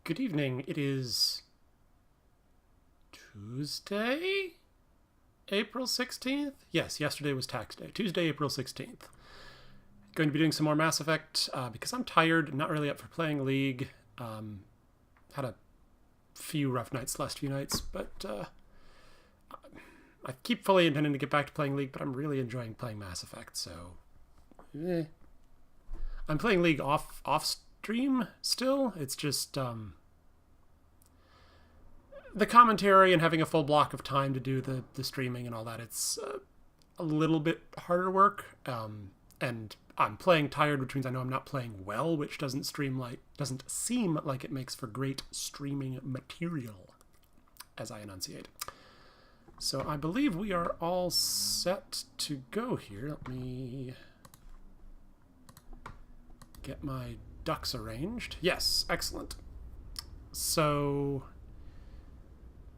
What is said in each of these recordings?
Good evening. It is Tuesday, April 16th? Yes, yesterday was tax day. Tuesday, April 16th. Going to be doing some more Mass Effect because I'm tired, not really up for playing League. Had a few rough nights last few nights, but I keep fully intending to get back to playing League, but I'm really enjoying playing Mass Effect, so... I'm playing League off stream still. It's just the commentary and having a full block of time to do the streaming and all that. It's a little bit harder work, and I'm playing tired, which means I know I'm not playing well, which doesn't seem like it makes for great streaming material, as I enunciate. So I believe we are all set to go here. Let me get my ducks arranged. Yes, excellent. So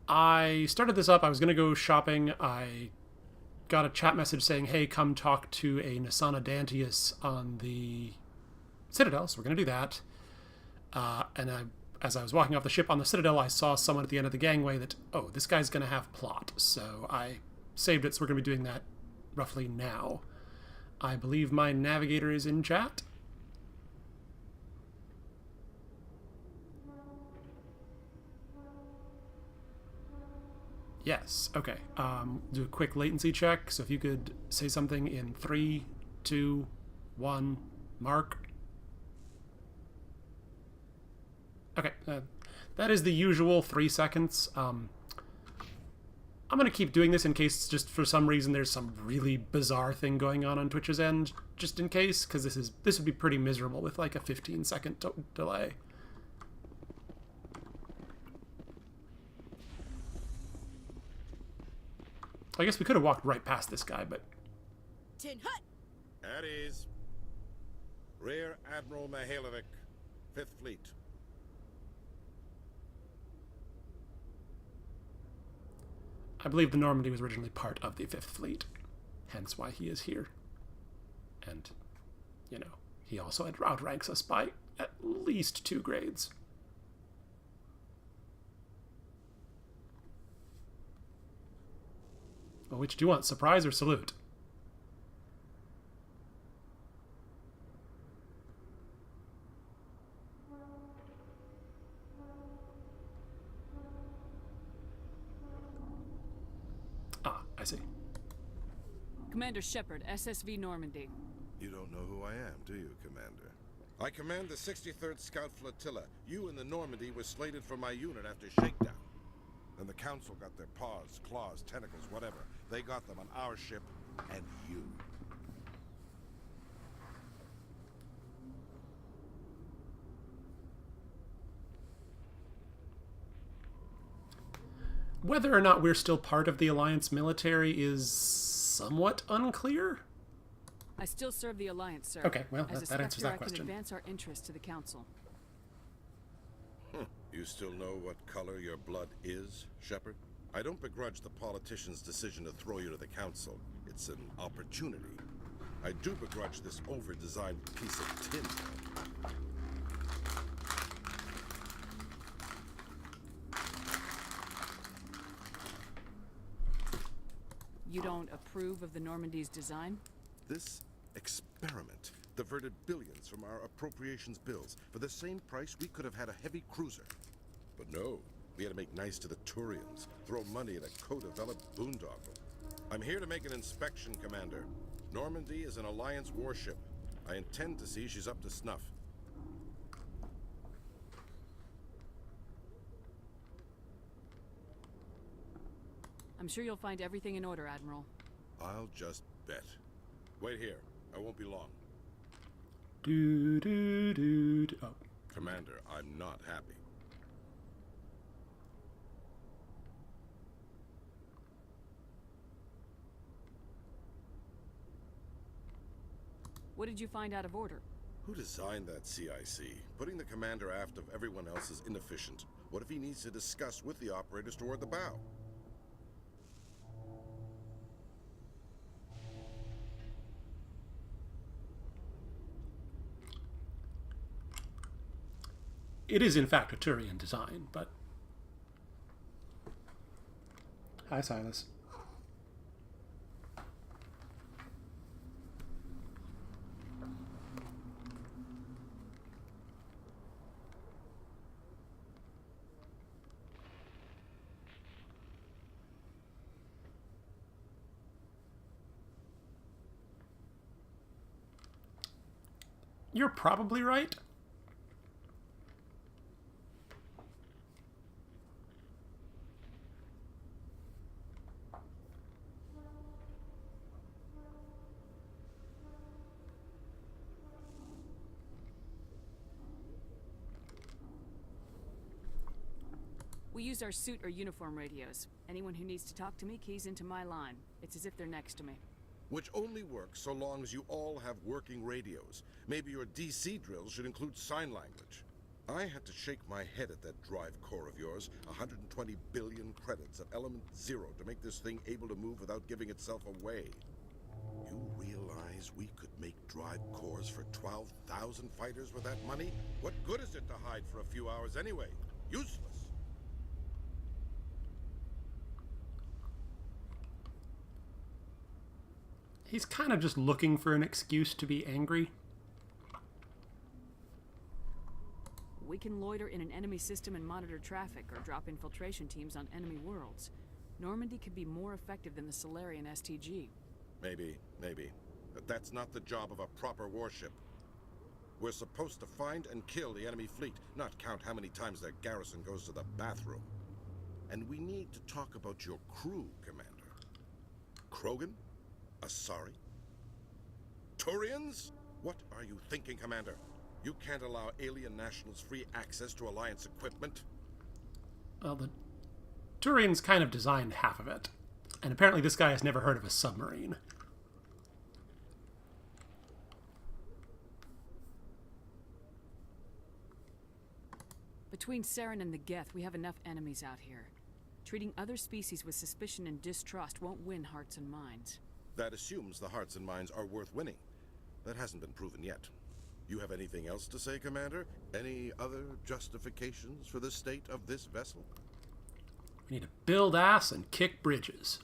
I started this up. I was going to go shopping. I got a chat message saying, hey, come talk to a Nasana Dantius on the Citadel. So we're going to do that. As I was walking off the ship on the Citadel, I saw someone at the end of the gangway that, oh, this guy's going to have plot. So I saved it. So we're going to be doing that roughly now. I believe my navigator is in chat. Yes, okay. Do a quick latency check. So if you could say something in 3, 2, 1, mark. Okay, that is the usual 3 seconds. I'm going to keep doing this in case just for some reason there's some really bizarre thing going on Twitch's end, just in case, because this would be pretty miserable with like a 15-second delay. I guess we could have walked right past this guy, but... Tin Hut! At ease. Rear Admiral Mihailovic, 5th Fleet. I believe the Normandy was originally part of the 5th Fleet, hence why he is here. And, you know, he also outranks us by at least 2 grades. Well, which do you want, surprise or salute? Ah, I see. Commander Shepard, SSV Normandy. You don't know who I am, do you, Commander? I command the 63rd Scout Flotilla. You and the Normandy were slated for my unit after shakedown. Then the Council got their paws, claws, tentacles, whatever. They got them on our ship, and you. Whether or not we're still part of the Alliance military is somewhat unclear. I still serve the Alliance, sir. Okay, well, As a that answers Spectre, that I question. can advance our interests to the Council. You still know what color your blood is, Shepard? I don't begrudge the politician's decision to throw you to the Council. It's an opportunity. I do begrudge this over-designed piece of tin. You don't approve of the Normandy's design? This experiment diverted billions from our appropriations bills. For the same price, we could have had a heavy cruiser. But no, we had to make nice to the Turians, throw money at a co-developed boondoggle. I'm here to make an inspection, Commander. Normandy is an Alliance warship. I intend to see she's up to snuff. I'm sure you'll find everything in order, Admiral. I'll just bet. Wait here. I won't be long. Oh. Commander, I'm not happy. What did you find out of order? Who designed that CIC? Putting the commander aft of everyone else is inefficient. What if he needs to discuss with the operators toward the bow? it is in fact a Turian design, but... Hi, Silas. You're probably right. We use our suit or uniform radios. Anyone who needs to talk to me keys into my line. It's as if they're next to me. Which only works so long as you all have working radios. Maybe your DC drills should include sign language. I had to shake my head at that drive core of yours. 120 billion credits at element 0 to make this thing able to move without giving itself away. You realize we could make drive cores for 12,000 fighters with that money? What good is it to hide for a few hours anyway? Useless. He's kind of just looking for an excuse to be angry. We can loiter in an enemy system and monitor traffic, or drop infiltration teams on enemy worlds. Normandy could be more effective than the Solarian STG. Maybe. But that's not the job of a proper warship. We're supposed to find and kill the enemy fleet, not count how many times their garrison goes to the bathroom. And we need to talk about your crew, Commander. Krogan? Asari? Turians? What are you thinking, Commander? You can't allow alien nationals free access to Alliance equipment? Well, the Turians kind of designed half of it. And apparently this guy has never heard of a submarine. Between Saren and the Geth, we have enough enemies out here. Treating other species with suspicion and distrust won't win hearts and minds. That assumes the hearts and minds are worth winning. That hasn't been proven yet. You have anything else to say, Commander? Any other justifications for the state of this vessel? We need to build ass and kick bridges.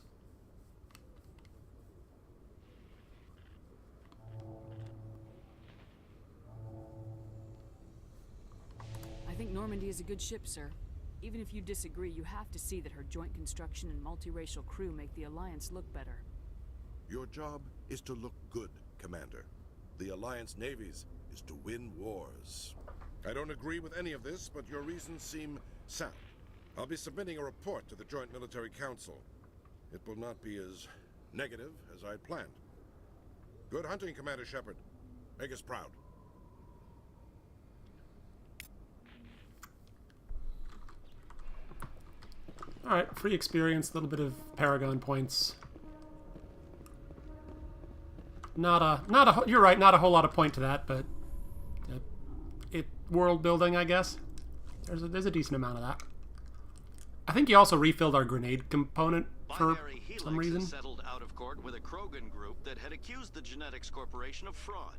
I think Normandy is a good ship, sir. Even if you disagree, you have to see that her joint construction and multiracial crew make the Alliance look better. Your job is to look good, Commander. The Alliance navies is to win wars. I don't agree with any of this, but your reasons seem sound. I'll be submitting a report to the Joint Military Council. It will not be as negative as I'd planned. Good hunting, Commander Shepard. Make us proud. Alright, free experience, a little bit of Paragon points. You're right, not a whole lot of point to that, but world building, I guess. There's a decent amount of that. I think you also refilled our grenade component for Binary Helix some reason. has settled out of court with a Krogan group that had accused the Genetics Corporation of fraud.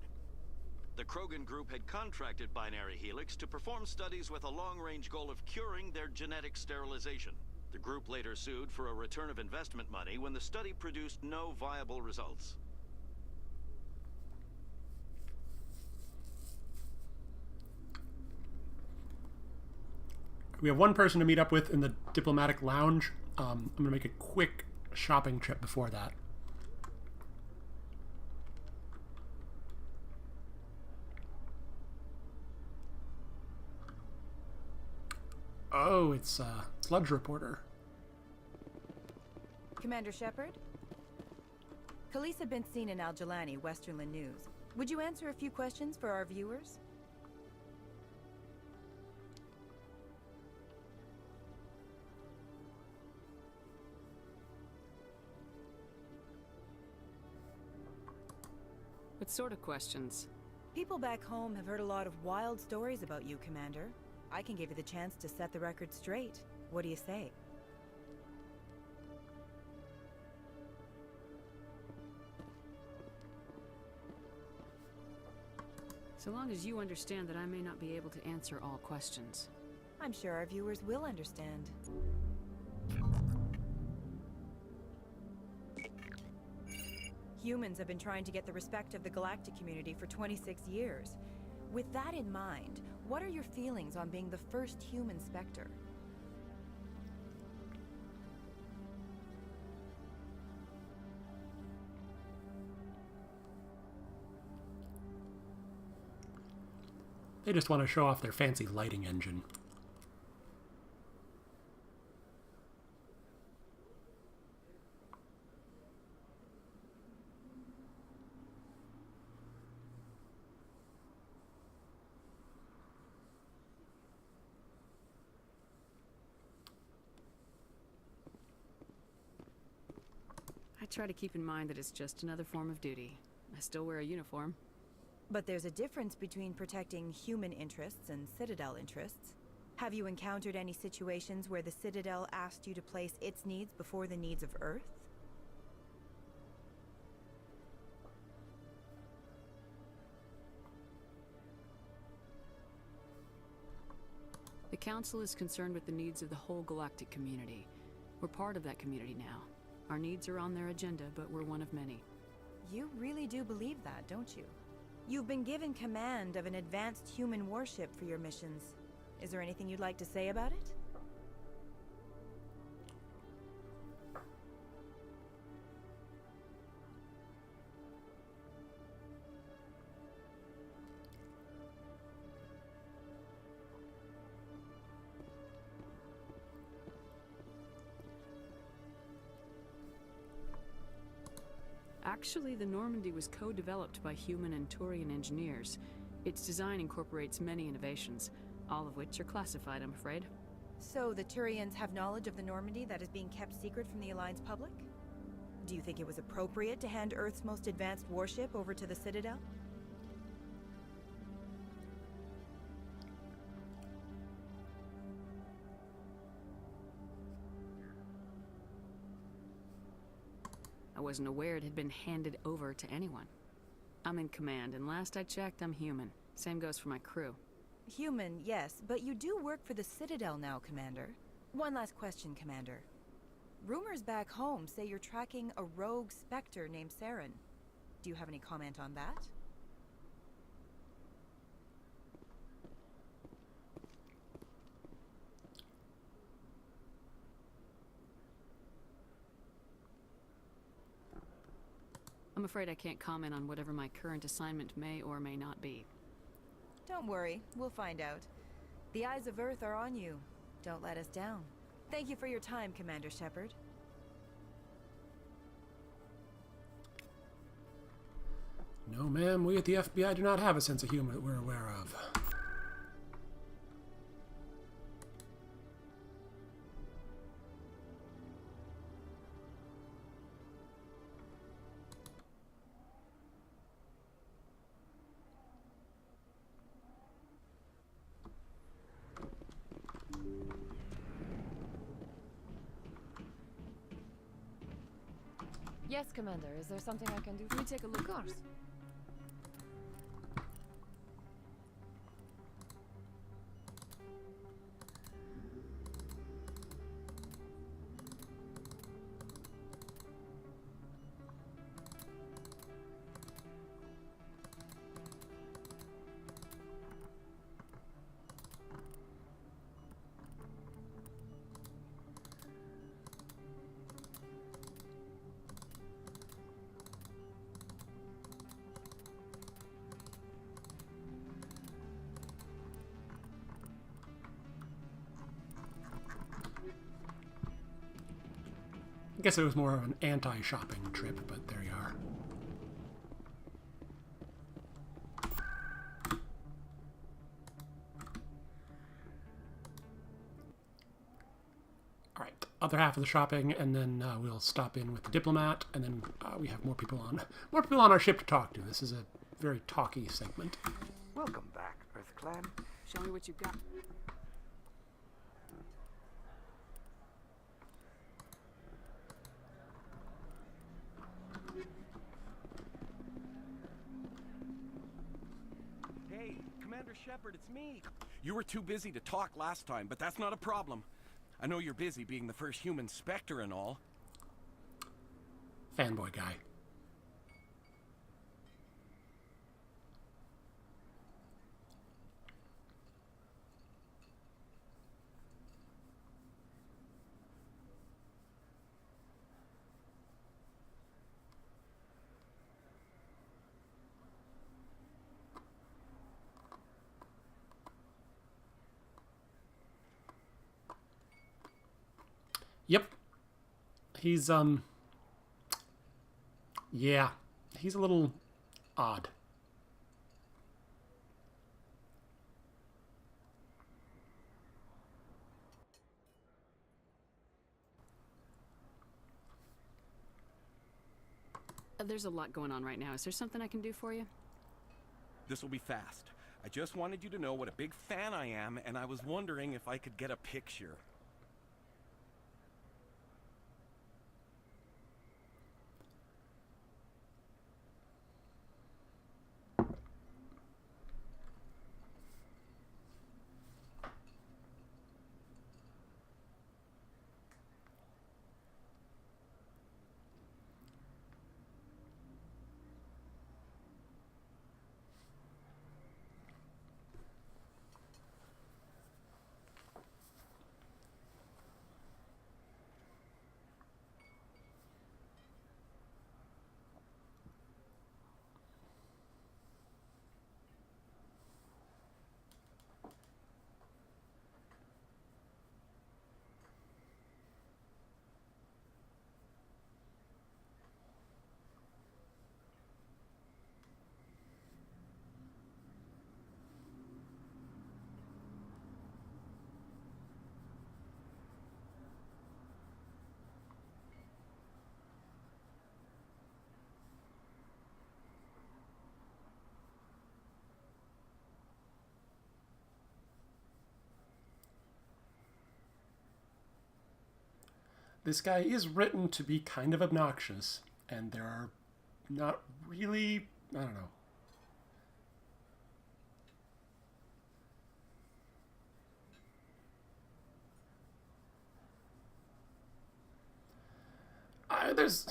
The Krogan group had contracted Binary Helix to perform studies with a long-range goal of curing their genetic sterilization. The group later sued for a return of investment money when the study produced no viable results. We have one person to meet up with in the diplomatic lounge. I'm going to make a quick shopping trip before that. Oh, it's Sludge Reporter. Commander Shepard? Khaleesa been seen in Al-Jalani, Westerland News. Would you answer a few questions for our viewers? What sort of questions? People back home have heard a lot of wild stories about you, Commander. I can give you the chance to set the record straight. What do you say? So long as you understand that I may not be able to answer all questions. I'm sure our viewers will understand. Humans have been trying to get the respect of the galactic community for 26 years. With that in mind, what are your feelings on being the first human Spectre? They just want to show off their fancy lighting engine. I try to keep in mind that it's just another form of duty. I still wear a uniform. But there's a difference between protecting human interests and Citadel interests. Have you encountered any situations where the Citadel asked you to place its needs before the needs of Earth? The Council is concerned with the needs of the whole galactic community. We're part of that community now. Our needs are on their agenda, but we're one of many. You really do believe that, don't you? You've been given command of an advanced human warship for your missions. Is there anything you'd like to say about it? Actually, the Normandy was co-developed by human and Turian engineers. Its design incorporates many innovations, all of which are classified, I'm afraid. So the Turians have knowledge of the Normandy that is being kept secret from the Alliance public? Do you think it was appropriate to hand Earth's most advanced warship over to the Citadel? I wasn't aware it had been handed over to anyone. I'm in command, and last I checked, I'm human. Same goes for my crew. Human, yes, but you do work for the Citadel now, Commander. One last question, Commander. Rumors back home say you're tracking a rogue Spectre named Saren. Do you have any comment on that? I'm afraid I can't comment on whatever my current assignment may or may not be. Don't worry, we'll find out. The eyes of Earth are on you. Don't let us down. Thank you for your time, Commander Shepard. No, ma'am, we at the FBI do not have a sense of humor that we're aware of. Yes, Commander. Is there something I can do? Let me take a look. Of course. I guess it was more of an anti-shopping trip, but there you are. Alright, other half of the shopping, and then we'll stop in with the diplomat, and then we have more people on our ship to talk to. This is a very talky segment. Welcome back, Earth Clan. Show me what you've got. Hey, Shepard, it's me. You were too busy to talk last time, but that's not a problem. I know you're busy being the first human Spectre and all. Fanboy guy. Yep. He's, yeah. He's a little odd. There's a lot going on right now. Is there something I can do for you? This will be fast. I just wanted you to know what a big fan I am, and I was wondering if I could get a picture. This guy is written to be kind of obnoxious, and there are not really, I don't know. There's,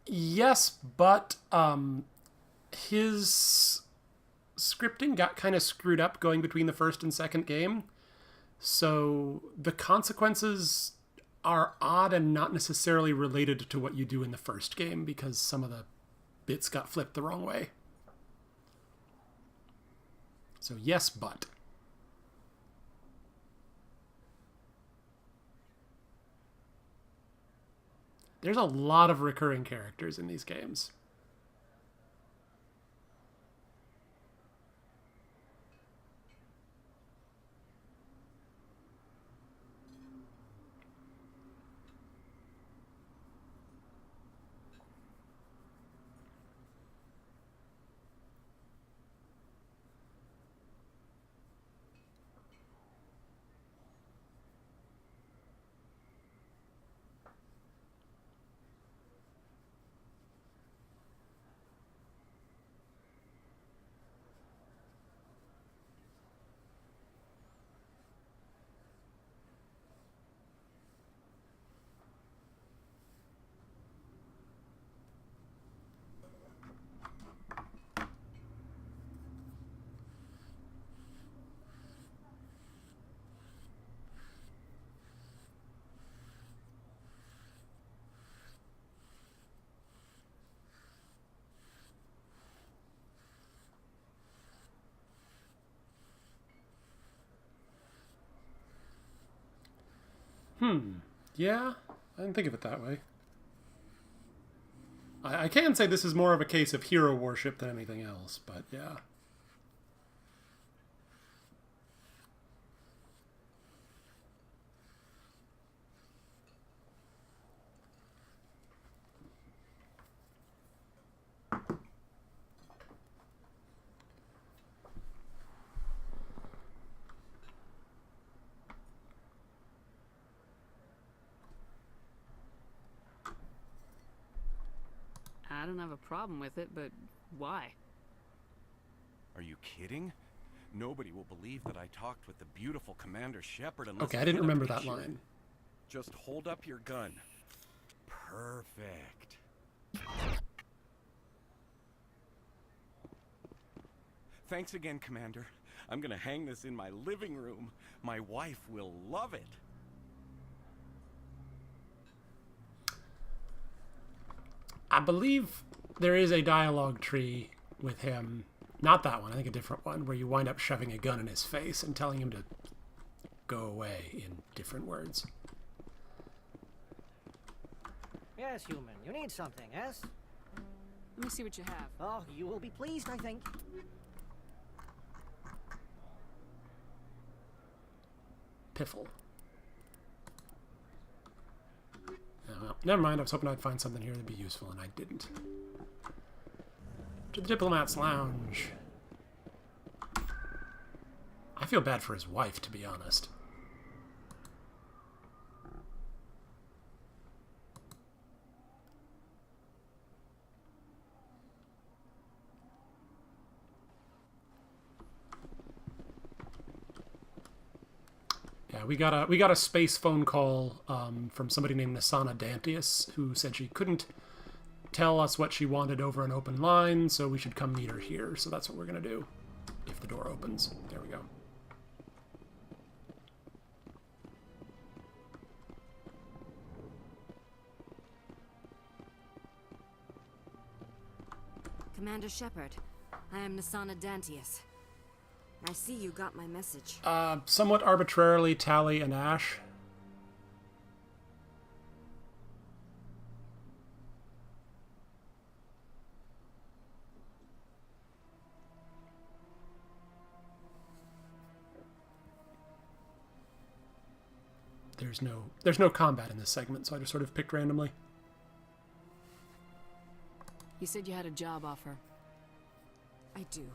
yes, but his scripting got kind of screwed up going between the first and second game, so the consequences are odd and not necessarily related to what you do in the first game because some of the bits got flipped the wrong way. So yes, but. There's a lot of recurring characters in these games. Yeah, I didn't think of it that way. I can say this is more of a case of hero worship than anything else, but yeah. I don't have a problem with it, but why? Are you kidding? Nobody will believe that I talked with the beautiful Commander Shepard unless Okay, I it's didn't in a remember that picture. line. Just hold up your gun. Perfect. Thanks again, Commander. I'm gonna hang this in my living room. My wife will love it. I believe there is a dialogue tree with him. Not that one, I think a different one, where you wind up shoving a gun in his face and telling him to go away in different words. Yes, human. You need something, yes? Let me see what you have. Oh, you will be pleased, I think. Piffle. Well, never mind, I was hoping I'd find something here that'd be useful, and I didn't. To the Diplomat's Lounge. I feel bad for his wife, to be honest. Yeah, we got a space phone call from somebody named Nasana Dantius, who said she couldn't tell us what she wanted over an open line, so we should come meet her here. So that's what we're gonna do if the door opens. There we go. Commander Shepard, I am Nasana Dantius. I see you got my message. Somewhat arbitrarily, Tally and Ash. There's no combat in this segment, so I just sort of picked randomly. You said you had a job offer. I do.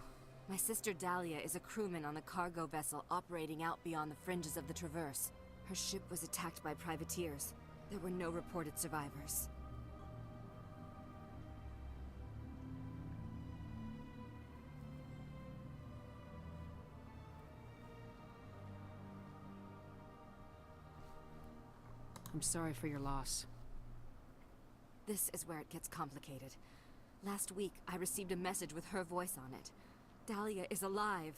My sister Dahlia is a crewman on a cargo vessel operating out beyond the fringes of the Traverse. Her ship was attacked by privateers. There were no reported survivors. I'm sorry for your loss. This is where it gets complicated. Last week, I received a message with her voice on it. Dahlia is alive.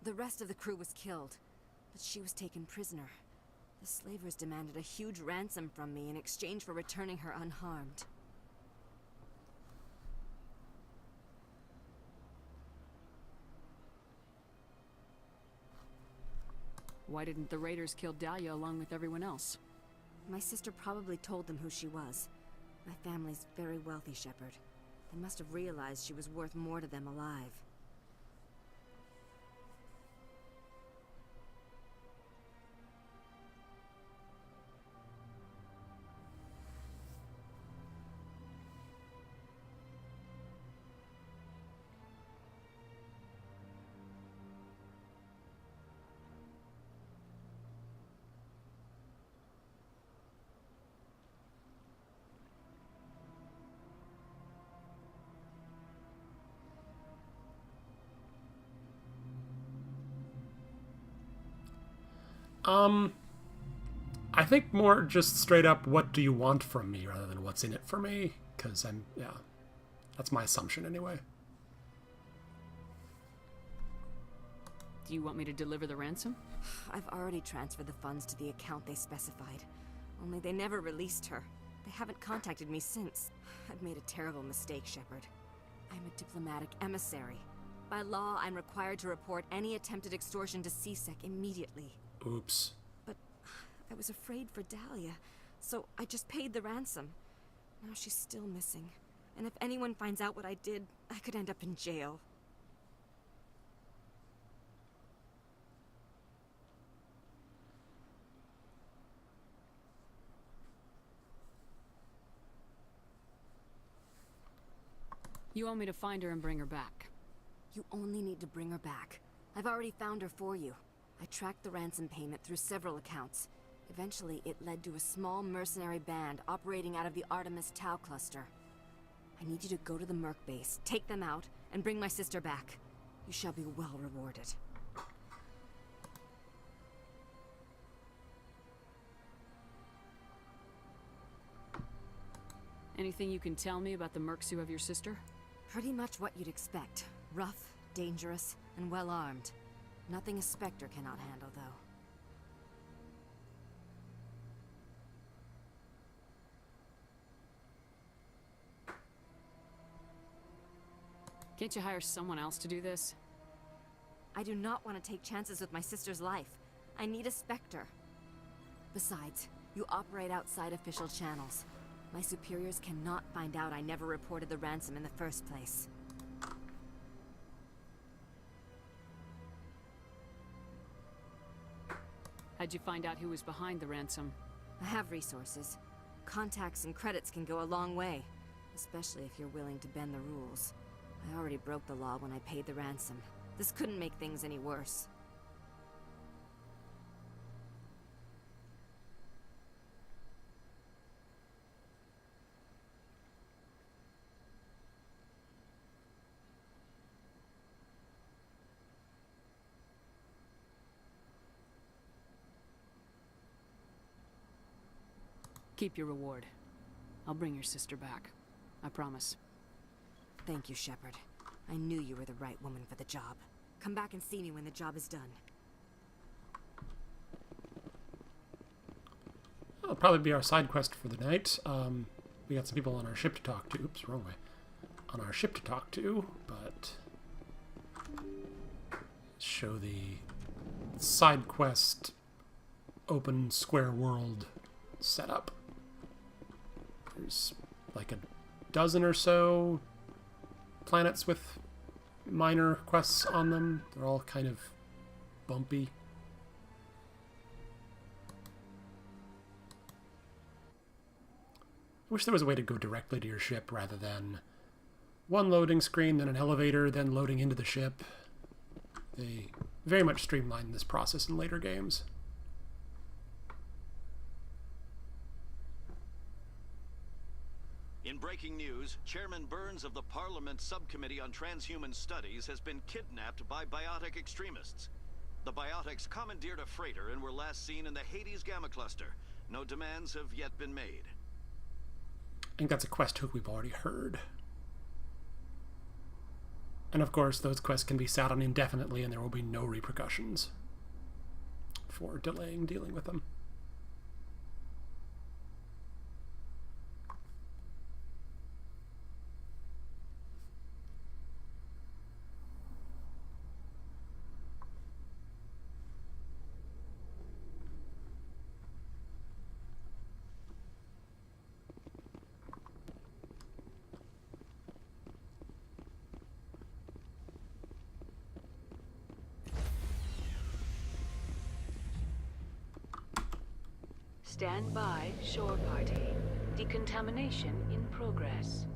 The rest of the crew was killed, but she was taken prisoner. The slavers demanded a huge ransom from me in exchange for returning her unharmed. Why didn't the raiders kill Dahlia along with everyone else? My sister probably told them who she was. My family's very wealthy, Shepard. They must have realized she was worth more to them alive. I think more just straight up, what do you want from me, rather than what's in it for me? Because that's my assumption anyway. Do you want me to deliver the ransom? I've already transferred the funds to the account they specified. Only they never released her. They haven't contacted me since. I've made a terrible mistake, Shepard. I'm a diplomatic emissary. By law, I'm required to report any attempted extortion to C-Sec immediately. Oops. But I was afraid for Dahlia, so I just paid the ransom. Now she's still missing. And if anyone finds out what I did, I could end up in jail. You want me to find her and bring her back? You only need to bring her back. I've already found her for you. I tracked the ransom payment through several accounts. Eventually, it led to a small mercenary band operating out of the Artemis Tau cluster. I need you to go to the Merc base, take them out, and bring my sister back. You shall be well rewarded. Anything you can tell me about the mercs who have your sister? Pretty much what you'd expect. Rough, dangerous, and well-armed. Nothing a Spectre cannot handle, though. Can't you hire someone else to do this? I do not want to take chances with my sister's life. I need a Spectre. Besides, you operate outside official channels. My superiors cannot find out I never reported the ransom in the first place. How'd you find out who was behind the ransom? I have resources. Contacts and credits can go a long way, especially if you're willing to bend the rules. I already broke the law when I paid the ransom. This couldn't make things any worse. Keep your reward. I'll bring your sister back. I promise. Thank you, Shepard. I knew you were the right woman for the job. Come back and see me when the job is done. That'll probably be our side quest for the night. We got some people on our ship to talk to. Oops, wrong way. On our ship to talk to, but... show the side quest open square world setup. There's like a dozen or so planets with minor quests on them. They're all kind of bumpy. I wish there was a way to go directly to your ship rather than one loading screen, then an elevator, then loading into the ship. They very much streamlined this process in later games. In breaking news, Chairman Burns of the Parliament Subcommittee on Transhuman Studies has been kidnapped by biotic extremists. The biotics commandeered a freighter and were last seen in the Hades Gamma Cluster. No demands have yet been made. I think that's a quest hook we've already heard. And of course, those quests can be sat on indefinitely and there will be no repercussions for delaying dealing with them. Stand by, shore party. Decontamination in progress.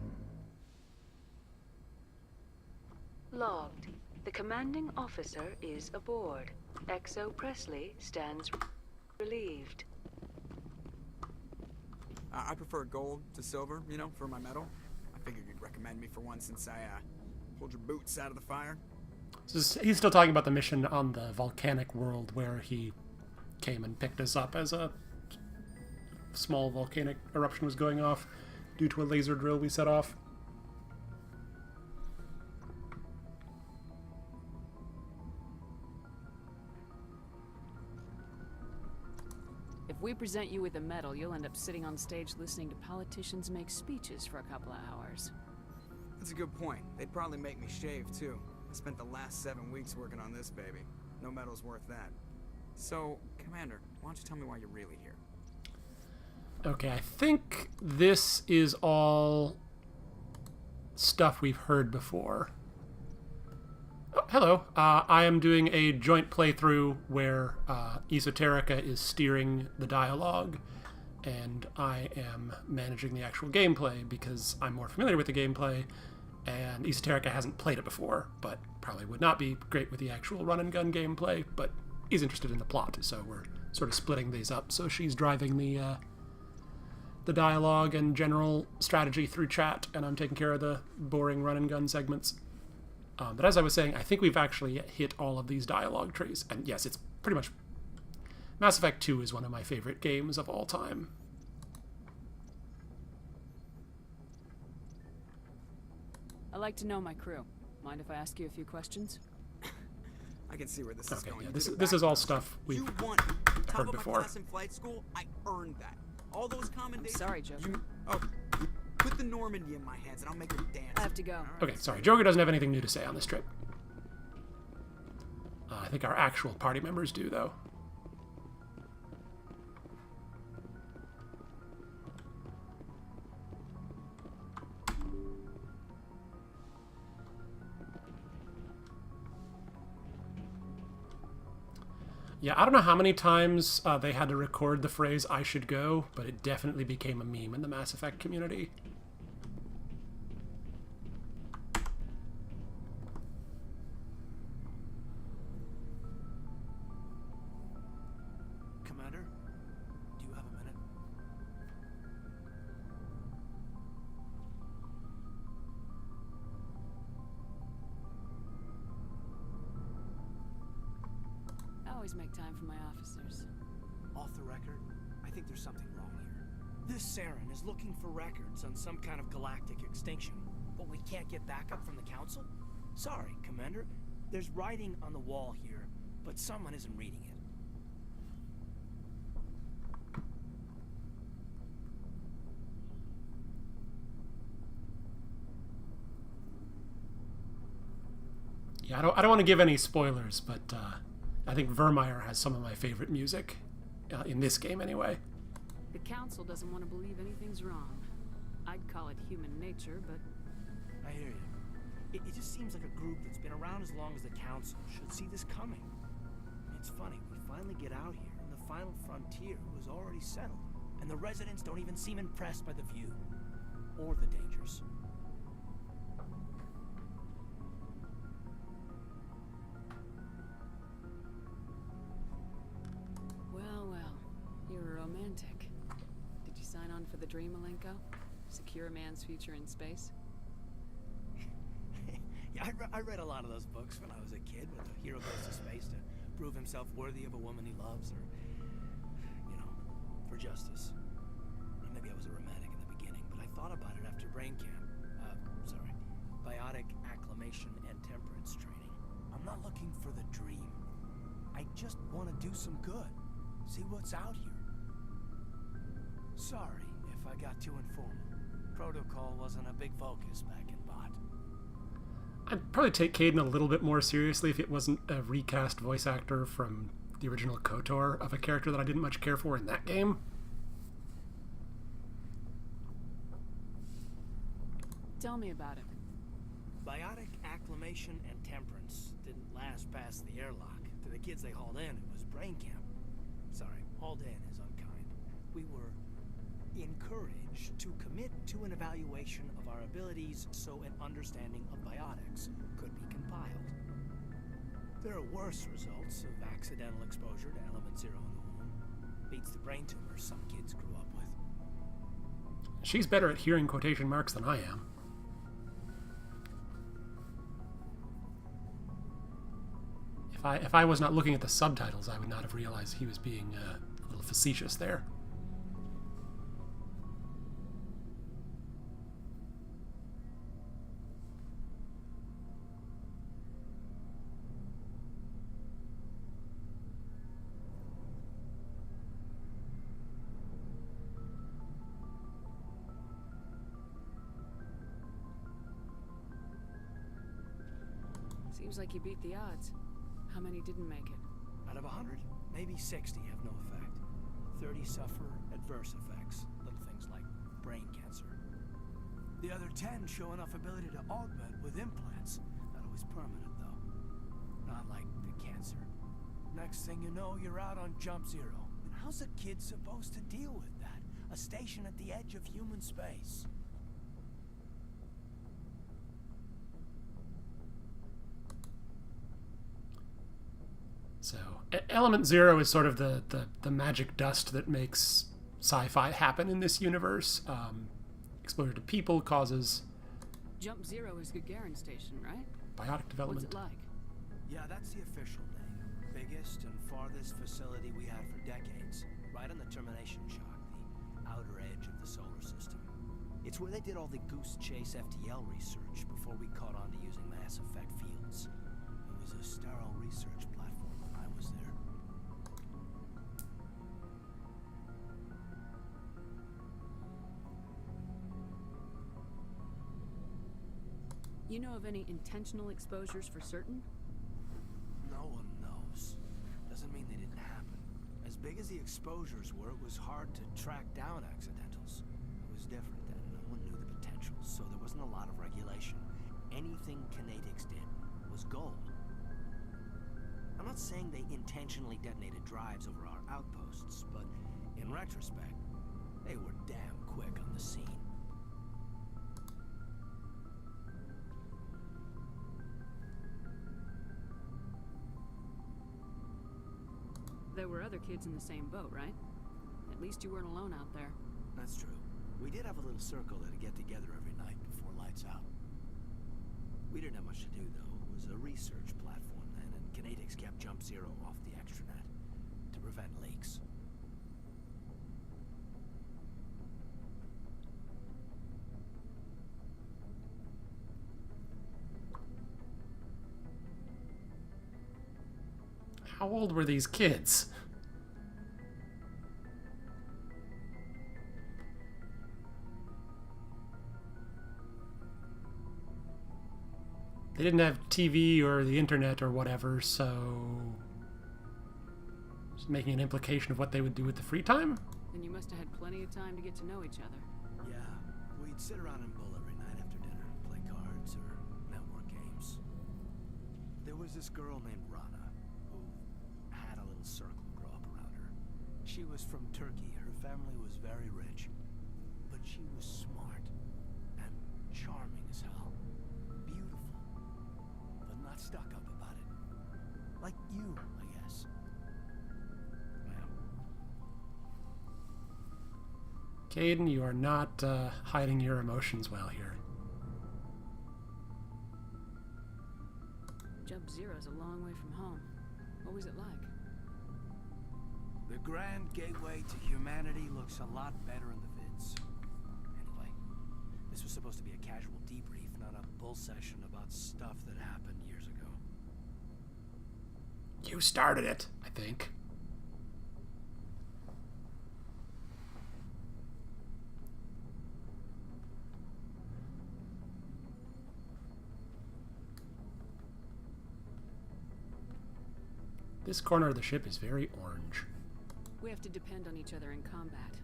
Logged. The commanding officer is aboard. Exo Presley stands relieved. I prefer gold to silver, you know, for my medal. I figured you'd recommend me for one since I pulled your boots out of the fire. He's still talking about the mission on the volcanic world where he came and picked us up as a small volcanic eruption was going off due to a laser drill we set off. If we present you with a medal, you'll end up sitting on stage listening to politicians make speeches for a couple of hours. That's a good point. They'd probably make me shave, too. I spent the last 7 weeks working on this baby. No medal's worth that. So, Commander, why don't you tell me why you're really here? Okay, I think this is all stuff we've heard before. Oh, hello. I am doing a joint playthrough where Esoterica is steering the dialogue, and I am managing the actual gameplay because I'm more familiar with the gameplay, and Esoterica hasn't played it before, but probably would not be great with the actual run-and-gun gameplay, but is interested in the plot, so we're sort of splitting these up. So she's driving the dialogue and general strategy through chat, and I'm taking care of the boring run-and-gun segments. But as I was saying, I think we've actually hit all of these dialogue trees. And yes, it's pretty much... Mass Effect 2 is one of my favorite games of all time. I like to know my crew. Mind if I ask you a few questions? I can see where this is going. Yeah, this is all stuff we've heard Top before. of my class in flight school, I earned that. All those commendations... I'm sorry, Joker. Put the Normandy in my hands and I'll make her dance. I have to go. Okay, sorry. Joker doesn't have anything new to say on this trip. I think our actual party members do, though. Yeah, I don't know how many times they had to record the phrase "I should go," but it definitely became a meme in the Mass Effect community. Commander, do you have a minute? I always make time for my officers. Off the record, I think there's something wrong here. This Saren is looking for records on some kind of galactic extinction, but we can't get backup from the Council? Sorry, Commander. There's writing on the wall here, but someone isn't reading it. Yeah, I don't want to give any spoilers, but I think Vermeer has some of my favorite music in this game, anyway. The Council doesn't want to believe anything's wrong. I'd call it human nature, but... I hear you. It just seems like a group that's been around as long as the Council should see this coming. It's funny, we finally get out here, and the final frontier was already settled. And the residents don't even seem impressed by the view. Or the dangers. Well, you're a romantic. Did you sign on for the dream, Malenko? Secure a man's future in space? Yeah, I read a lot of those books when I was a kid, where the hero goes to space to prove himself worthy of a woman he loves, or, you know, for justice. Maybe I was a romantic in the beginning, but I thought about it after brain camp. Biotic acclimation and temperance training. I'm not looking for the dream. I just want to do some good. See what's out here. Sorry if I got too informal. Protocol wasn't a big focus back in Bot. I'd probably take Kaidan a little bit more seriously if it wasn't a recast voice actor from the original KOTOR of a character that I didn't much care for in that game. Tell me about it. Biotic acclimation and temperance didn't last past the airlock. To the kids they hauled in, it was brain camp. Sorry, hauled in is unkind. We were encouraged to commit to an evaluation of our abilities so an understanding of biotics could be compiled. There are worse results of accidental exposure to Element Zero in the womb. Beats the brain tumors some kids grew up with. She's better at hearing quotation marks than I am. If I was not looking at the subtitles, I would not have realized he was being a little facetious there. Seems like you beat the odds. How many didn't make it? Out of 100, maybe 60 have no effect. 30 suffer adverse effects, little things like brain cancer. The other 10 show enough ability to augment with implants. Not always permanent, though. Not like the cancer. Next thing you know, you're out on Jump Zero. And how's a kid supposed to deal with that? A station at the edge of human space. So, Element Zero is sort of the magic dust that makes sci-fi happen in this universe. Exposure to people causes... Jump Zero is Gagarin Station, right? biotic development. What's it like? Yeah, that's the official name. Biggest and farthest facility we had for decades. Right on the termination shock, the outer edge of the solar system. It's where they did all the Goose Chase FTL research before we caught on to using mass effect fields. It was a sterile research platform when I was there. You know of any intentional exposures for certain? No one knows. Doesn't mean they didn't happen. As big as the exposures were, it was hard to track down accidentals. It was different then. No one knew the potential, so there wasn't a lot of regulation. Anything Kinetics did was gold. I'm not saying they intentionally detonated drives over our outposts, but in retrospect, they were damn quick on the scene. There were other kids in the same boat, right? At least you weren't alone out there. That's true. We did have a little circle that'd get together every night before lights out. We didn't have much to do, though. It was a research platform then, and Kinetics kept Jump Zero off the extranet to prevent leaks. How old were these kids? They didn't have TV or the internet or whatever, so... just making an implication of what they would do with the free time? Then you must have had plenty of time to get to know each other. Yeah, we'd sit around and bull every night after dinner, play cards or network games. There was this girl named Rana, who had a little circle grow up around her. She was from Turkey. Her family was very rich. But she was smart and charming as hell. Beautiful. But not stuck up about it. Like you, I guess. Kaidan, you are not hiding your emotions well here. Jump Zero's a long way from home. What was it like? The grand gateway to humanity looks a lot better in the vids. Anyway, this was supposed to be a casual debrief, not a bull session about stuff that happened years ago. You started it, I think. This corner of the ship is very orange. We have to depend on each other in combat.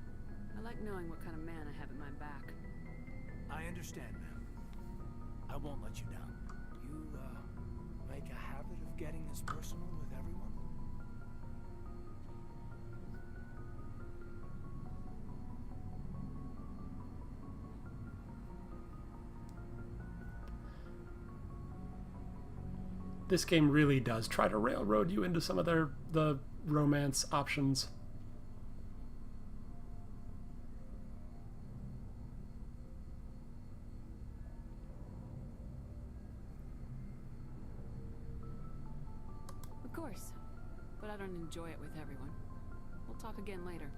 I like knowing what kind of man I have at my back. I understand, ma'am. I won't let you down. You, make a habit of getting this personal with everyone? This game really does try to railroad you into some of the romance options. Of course. But I don't enjoy it with everyone. We'll talk again later.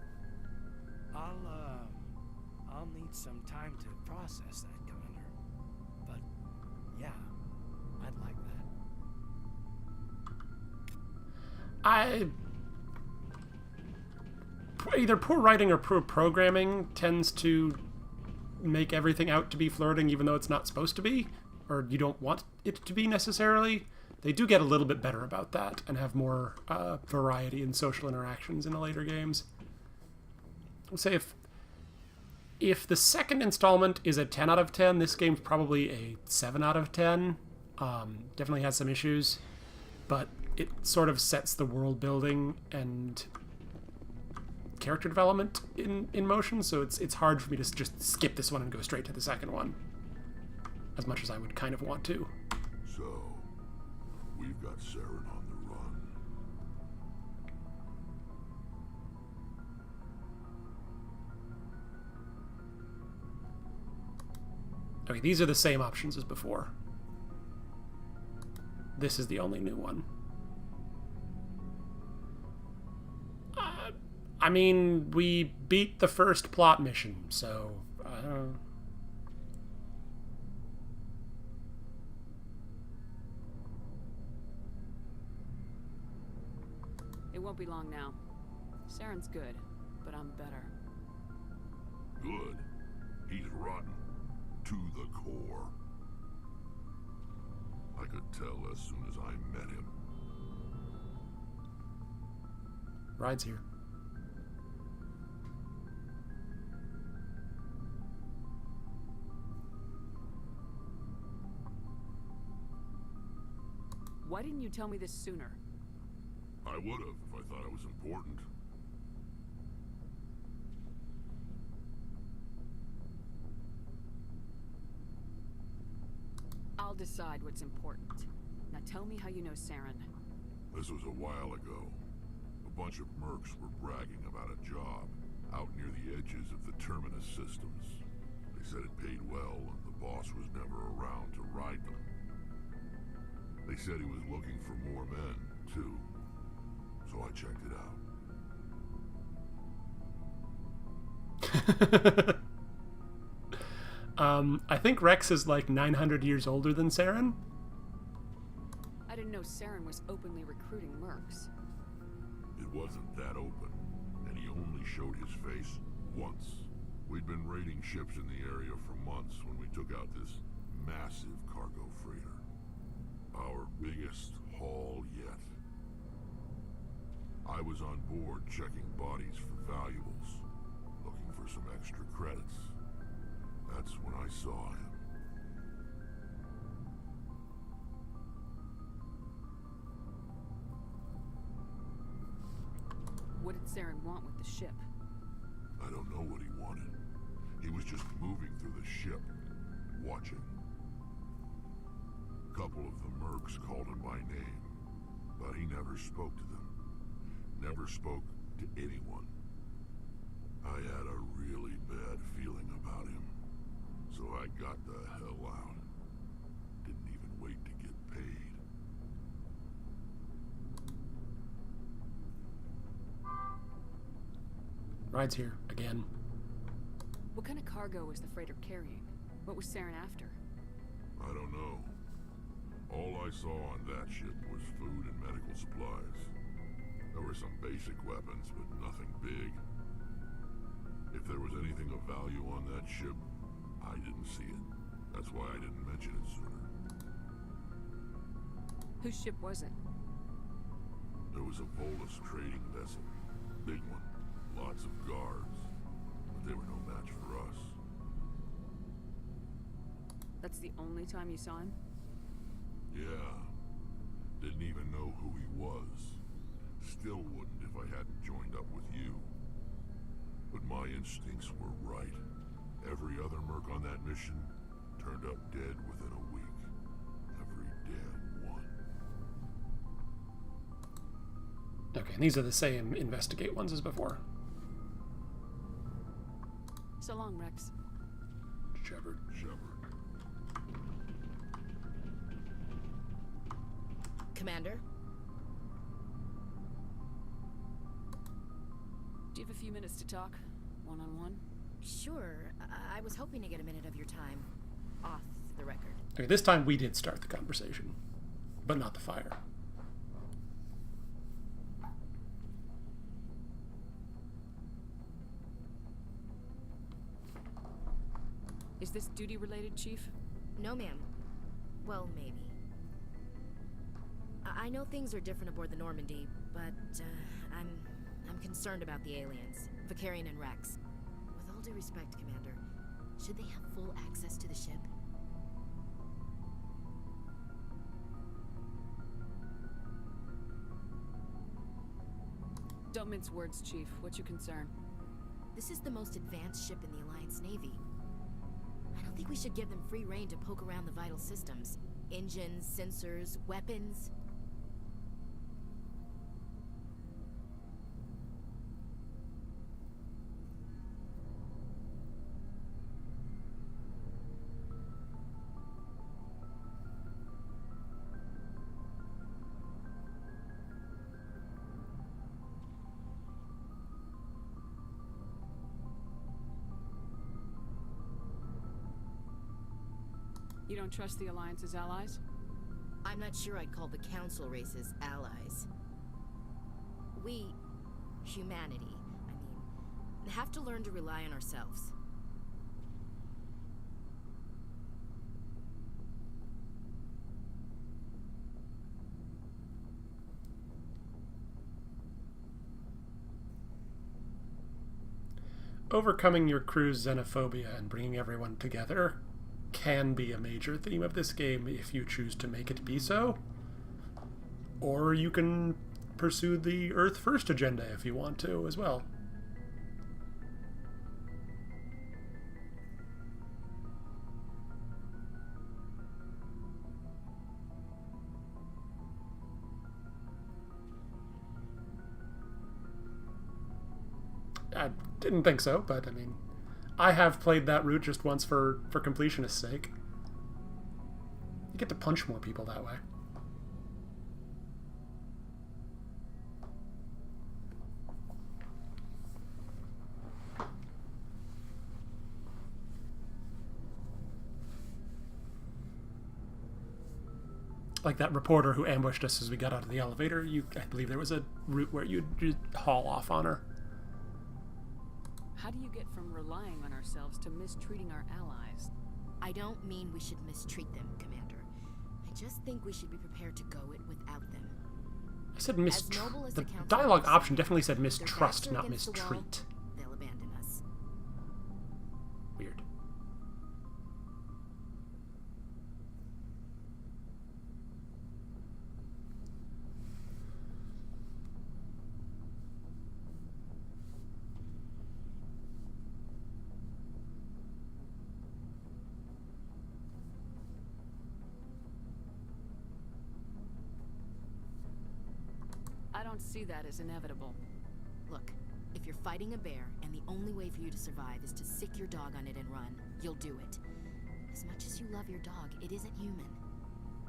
I'll need some time to process that, Commander. But, yeah, I'd like that. Either poor writing or poor programming tends to make everything out to be flirting even though it's not supposed to be, or you don't want it to be necessarily. They do get a little bit better about that and have more variety in social interactions in the later games. I would say if the second installment is a 10 out of 10, this game's probably a 7 out of 10. Definitely has some issues, but it sort of sets the world building and character development in motion, so it's hard for me to just skip this one and go straight to the second one, as much as I would kind of want to. So, we've got Saren on the run. Okay, these are the same options as before. this is the only new one. I mean, we beat the first plot mission, so... It won't be long now. Saren's good, but I'm better. Good. He's rotten. To the core. I could tell as soon as I met him. Ride's here. Why didn't you tell me this sooner? I would have if I thought it was important. I'll decide what's important. Now tell me how you know Saren. This was a while ago. A bunch of mercs were bragging about a job out near the edges of the Terminus systems. They said it paid well and the boss was never around to ride them. They said he was looking for more men, too. So I checked it out. I think Rex is like 900 years older than Saren. I didn't know Saren was openly recruiting mercs. It wasn't that open, and he only showed his face once. We'd been raiding ships in the area for months when we took out this massive cargo freighter. Our biggest haul yet. I was on board checking bodies for valuables, looking for some extra credits. That's when I saw him. What did Saren want with the ship? I don't know what he wanted. He was just moving through the ship, watching. A couple of the mercs called him by name, but he never spoke to them. Never spoke to anyone. I had a really bad feeling about him, so I got the hell out. Didn't even wait to get paid. Ride's here again. What kind of cargo was the freighter carrying? What was Saren after? I don't know. All I saw on that ship was food and medical supplies. There were some basic weapons, but nothing big. If there was anything of value on that ship, I didn't see it. That's why I didn't mention it sooner. Whose ship was it? There was a Volus trading vessel. Big one. Lots of guards. But they were no match for us. That's the only time you saw him? Yeah. Didn't even know who he was. Still wouldn't if I hadn't joined up with you. But my instincts were right. Every other merc on that mission turned up dead within a week. Every damn one. Okay, and these are the same investigate ones as before. So long, Rex. Shepard. Commander? Do you have a few minutes to talk? One-on-one? Sure. I was hoping to get a minute of your time. Off the record. Okay, this time we did start the conversation, but not the fire. Is this duty-related, Chief? No, ma'am. Well, maybe. I know things are different aboard the Normandy, but I'm concerned about the aliens, Vakarian and Rex. With all due respect, Commander, should they have full access to the ship? Don't mince words, Chief. What's your concern? This is the most advanced ship in the Alliance Navy. I don't think we should give them free rein to poke around the vital systems. Engines, sensors, weapons. You don't trust the Alliance's allies? I'm not sure I'd call the Council races allies. We, humanity, have to learn to rely on ourselves. Overcoming your crew's xenophobia and bringing everyone together can be a major theme of this game if you choose to make it be so. Or you can pursue the Earth First agenda if you want to as well. I didn't think so, but I mean, I have played that route just once for completionist's sake. You get to punch more people that way. Like that reporter who ambushed us as we got out of the elevator, I believe there was a route where you'd just haul off on her. How do you get from relying on ourselves to mistreating our allies? I don't mean we should mistreat them, Commander. I just think we should be prepared to go it without them. I said the dialogue option definitely said mistrust, not mistreat. They'll abandon us. Weird. I don't see that as inevitable. Look, if you're fighting a bear and the only way for you to survive is to sick your dog on it and run, you'll do it. As much as you love your dog, it isn't human.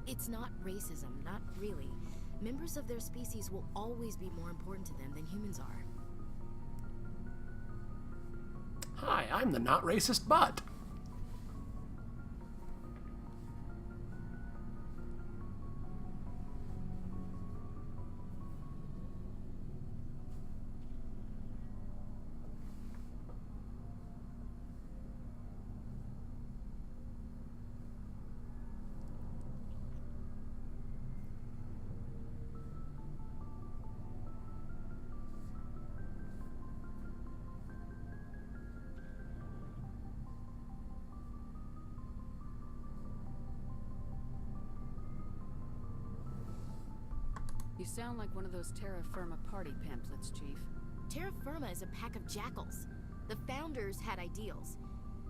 It's not racism, not really. Members of their species will always be more important to them than humans are. Hi, I'm the not racist bot. You sound like one of those Terra Firma party pamphlets, Chief. Terra Firma is a pack of jackals. The founders had ideals.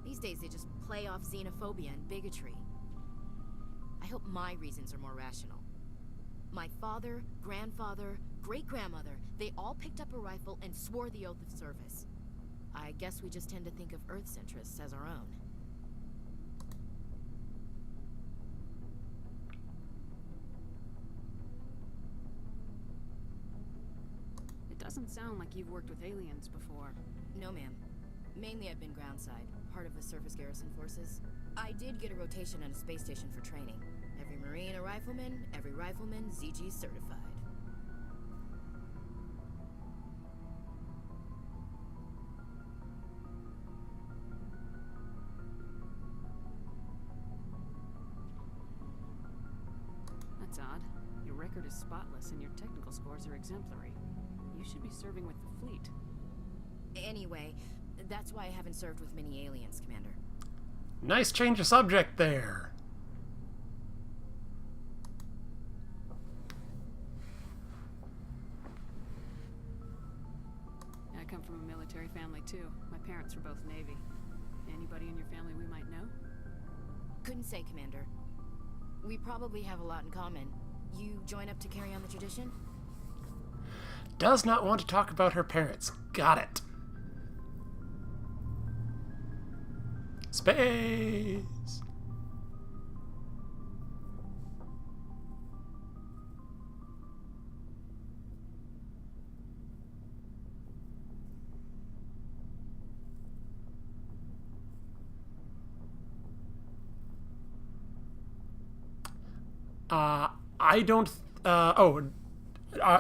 These days they just play off xenophobia and bigotry. I hope my reasons are more rational. My father, grandfather, great-grandmother, they all picked up a rifle and swore the oath of service. I guess we just tend to think of Earth's interests as our own. Doesn't sound like you've worked with aliens before. No, ma'am. Mainly I've been groundside, part of the surface garrison forces. I did get a rotation on a space station for training. Every Marine a rifleman, every rifleman ZG certified. That's odd. Your record is spotless and your technical scores are exemplary. You should be serving with the fleet. Anyway, that's why I haven't served with many aliens, Commander. Nice change of subject there. I come from a military family too. My parents were both Navy. Anybody in your family we might know? Couldn't say, Commander. We probably have a lot in common. You join up to carry on the tradition? Does not want to talk about her parents. Got it. Space. I don't...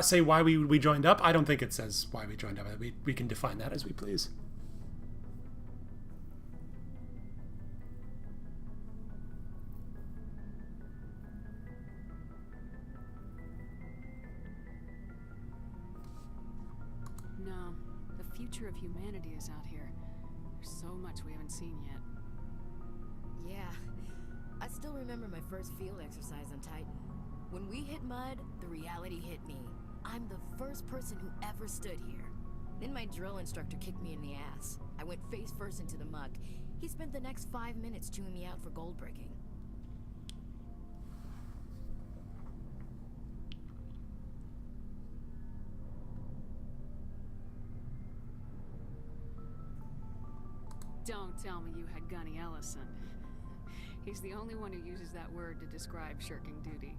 say why we joined up? I don't think it says why we joined up. We can define that as we please. No, the future of humanity is out here. There's so much we haven't seen yet. Yeah, I still remember my first field exercise on Titan. When we hit mud, the reality hit me. I'm the first person who ever stood here. Then my drill instructor kicked me in the ass. I went face first into the muck. He spent the next 5 minutes chewing me out for gold breaking. Don't tell me you had Gunny Ellison. He's the only one who uses that word to describe shirking duty.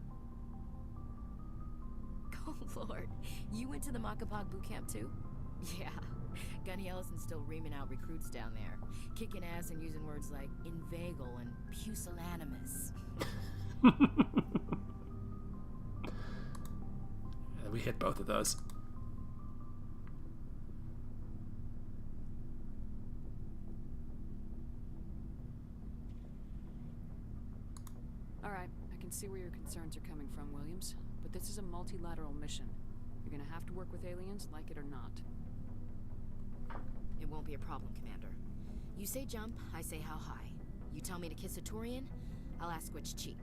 Oh lord, you went to the Makapog boot camp too? Yeah, Gunny Ellison's still reaming out recruits down there, kicking ass and using words like inveigle and pusillanimous. We hit both of those. Alright, I can see where your concerns are coming from, Williams. But this is a multilateral mission. You're gonna have to work with aliens, like it or not. It won't be a problem, Commander. You say jump, I say how high. You tell me to kiss a Turian, I'll ask which cheek.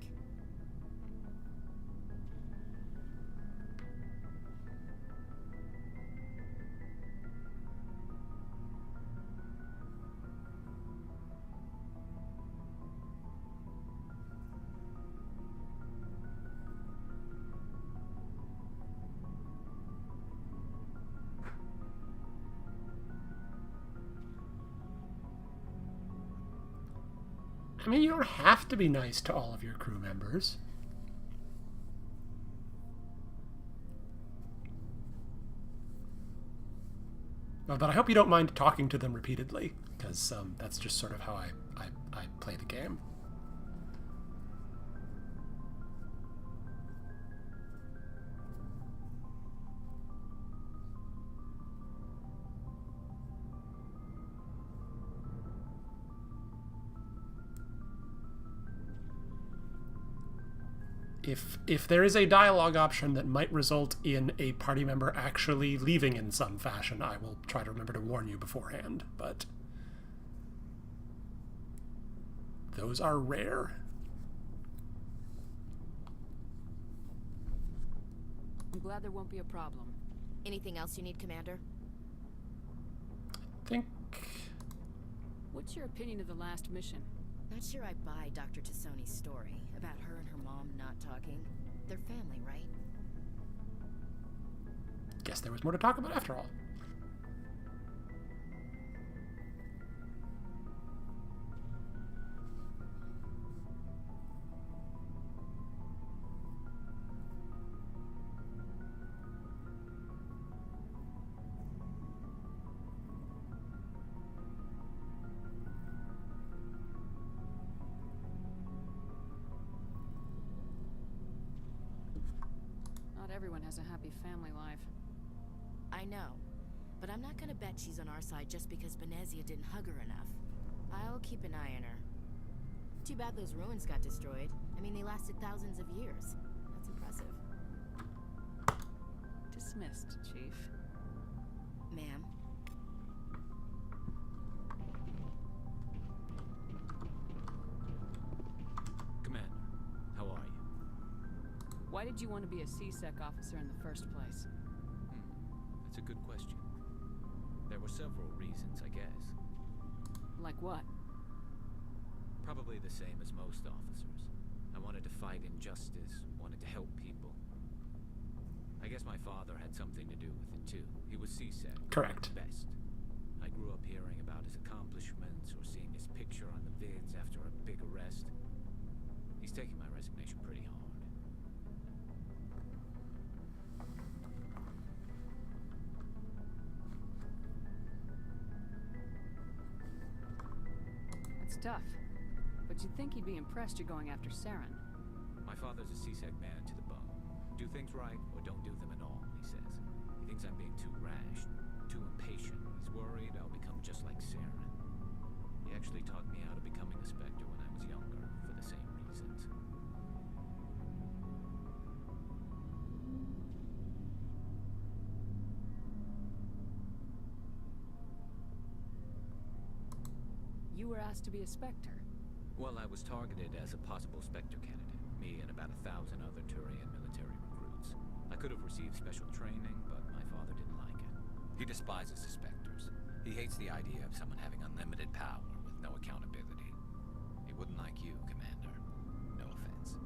I mean, you don't have to be nice to all of your crew members. But I hope you don't mind talking to them repeatedly, because that's just sort of how I play the game. If there is a dialogue option that might result in a party member actually leaving in some fashion, I will try to remember to warn you beforehand, but those are rare. I'm glad there won't be a problem. Anything else you need, Commander? I think... What's your opinion of the last mission? Not sure I buy Dr. Tassoni's story about her and her mom not talking. They're family, right? Guess there was more to talk about after all. Everyone has a happy family life. I know, but I'm not gonna bet she's on our side just because Benezia didn't hug her enough. I'll keep an eye on her. Too bad those ruins got destroyed. I mean, they lasted thousands of years. That's impressive. Dismissed, Chief. Ma'am. Commander, how are you? Why did you want to be a C-Sec officer in the first place? That's a good question. There were several reasons, I guess. Like what? Probably the same as most officers. I wanted to fight injustice, wanted to help people. I guess my father had something to do with it too. He was C-Sec. Correct. Best. I grew up hearing about his accomplishments or seeing his picture on the vids after a big arrest. He's taking my resignation pretty hard. It's tough. But you'd think he'd be impressed you're going after Saren. My father's a CSEC man to the bone. Do things right or don't do them at all, he says. He thinks I'm being too rash, too impatient. He's worried I'll become just like Saren. He actually taught me how to becoming a Spectre when I was younger, for the same reasons. You were asked to be a Spectre. Well, I was targeted as a possible Spectre candidate. Me and about 1,000 other Turian military recruits. I could have received special training, but my father didn't like it. He despises the Spectres. He hates the idea of someone having unlimited power with no accountability. He wouldn't like you, Commander. No offense.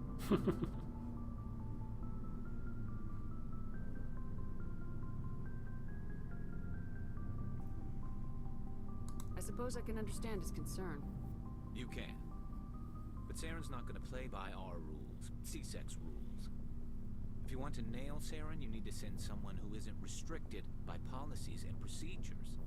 I suppose I can understand his concern. You can. But Saren's not going to play by our rules, CSEC's rules. If you want to nail Saren, you need to send someone who isn't restricted by policies and procedures.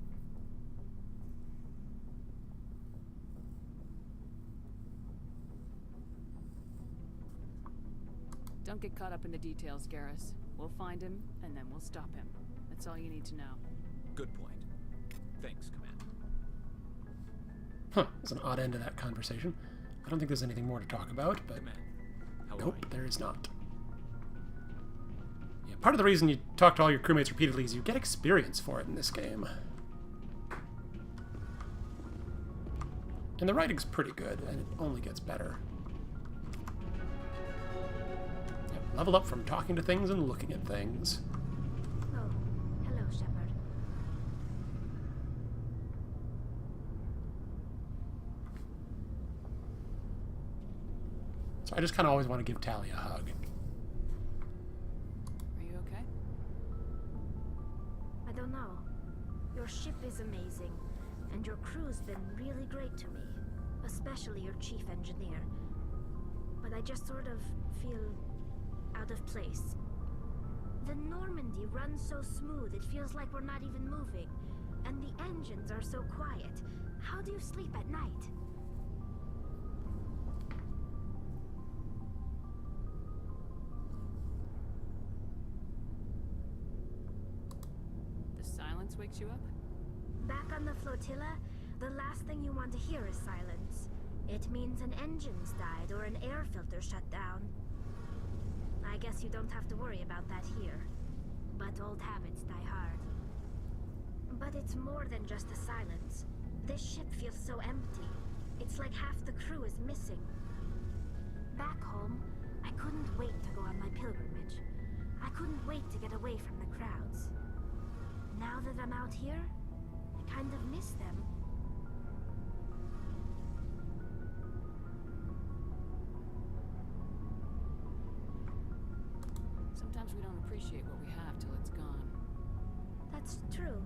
Don't get caught up in the details, Garrus. We'll find him, and then we'll stop him. That's all you need to know. Good point. Thanks, Commander. Huh, there's an odd end to that conversation. I don't think there's anything more to talk about, but nope, there is not. Yeah, part of the reason you talk to all your crewmates repeatedly is you get experience for it in this game. And the writing's pretty good, and it only gets better. Yeah, level up from talking to things and looking at things. Oh, hello, Shepard. So I just kind of always want to give Tali a hug. Are you okay? I don't know. Your ship is amazing, and your crew's been really great to me, especially your chief engineer. But I just sort of feel out of place. The Normandy runs so smooth it feels like we're not even moving, and the engines are so quiet. How do you sleep at night? Wakes you up? Back on the flotilla, the last thing you want to hear is silence. It means an engine's died or an air filter shut down. I guess you don't have to worry about that here. But old habits die hard. But it's more than just the silence. This ship feels so empty. It's like half the crew is missing. Back home, I couldn't wait to go on my pilgrimage. I couldn't wait to get away from the crowds. Now that I'm out here, I kind of miss them. Sometimes we don't appreciate what we have till it's gone. That's true.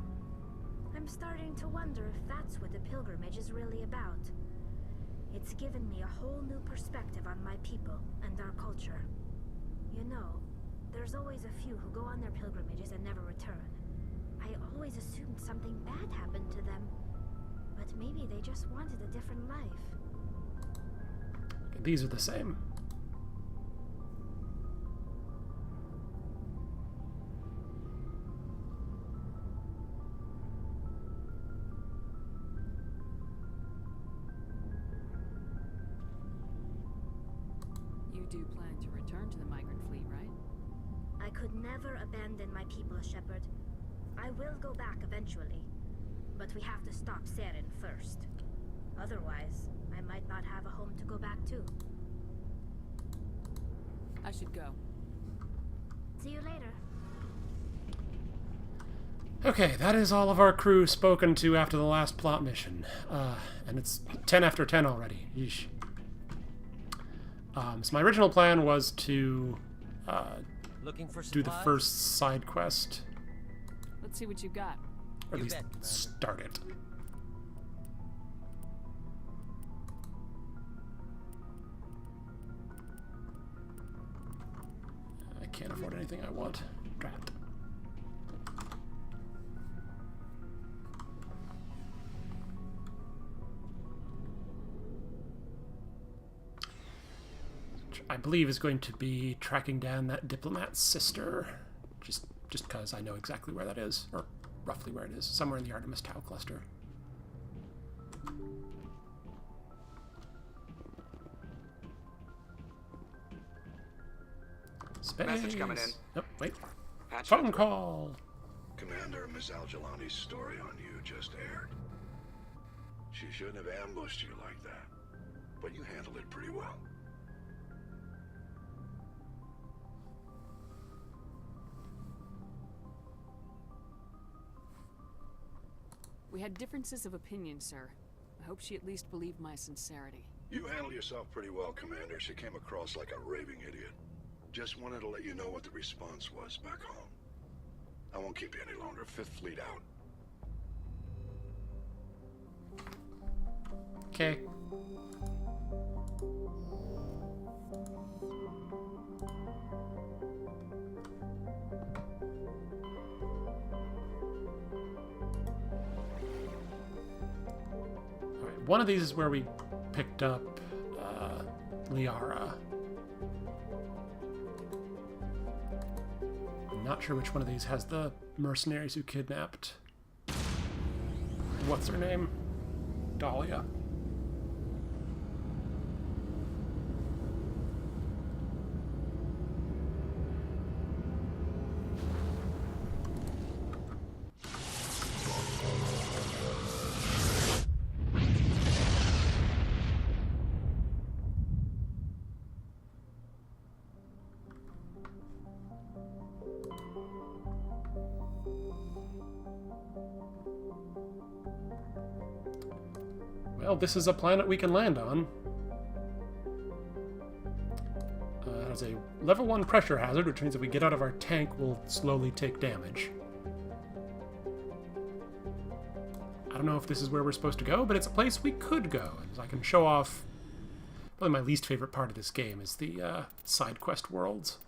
I'm starting to wonder if that's what the pilgrimage is really about. It's given me a whole new perspective on my people and our culture. You know, there's always a few who go on their pilgrimages and never return. I always assumed something bad happened to them, but maybe they just wanted a different life. These are the same. You do plan to return to the migrant fleet, right? I could never abandon my people, Shepard. I will go back eventually, but we have to stop Saren first. Otherwise, I might not have a home to go back to. I should go. See you later. Okay, that is all of our crew spoken to after the last plot mission. And it's 10 after 10 already. Yeesh. So my original plan was to do the first side quest. Let's see what you got. Or at least start it. I can't afford anything I want. Drat. I believe is going to be tracking down that diplomat's sister. Just because I know exactly where that is, or roughly where it is, somewhere in the Artemis Tau cluster. Space. Message coming in. Oh, wait. Patch Phone it. call. Commander, Miss Al-Jalani's story on you just aired. She shouldn't have ambushed you like that, but you handled it pretty well. We had differences of opinion, sir. I hope she at least believed my sincerity. You handled yourself pretty well, Commander. She came across like a raving idiot. Just wanted to let you know what the response was back home. I won't keep you any longer. Fifth Fleet out. Okay. Alright, one of these is where we picked up Liara. I'm not sure which one of these has the mercenaries who kidnapped. What's her name? Dahlia. Well, this is a planet we can land on. It has a level 1 pressure hazard, which means if we get out of our tank, we'll slowly take damage. I don't know if this is where we're supposed to go, but it's a place we could go. And I can show off... Probably my least favorite part of this game is the side quest worlds.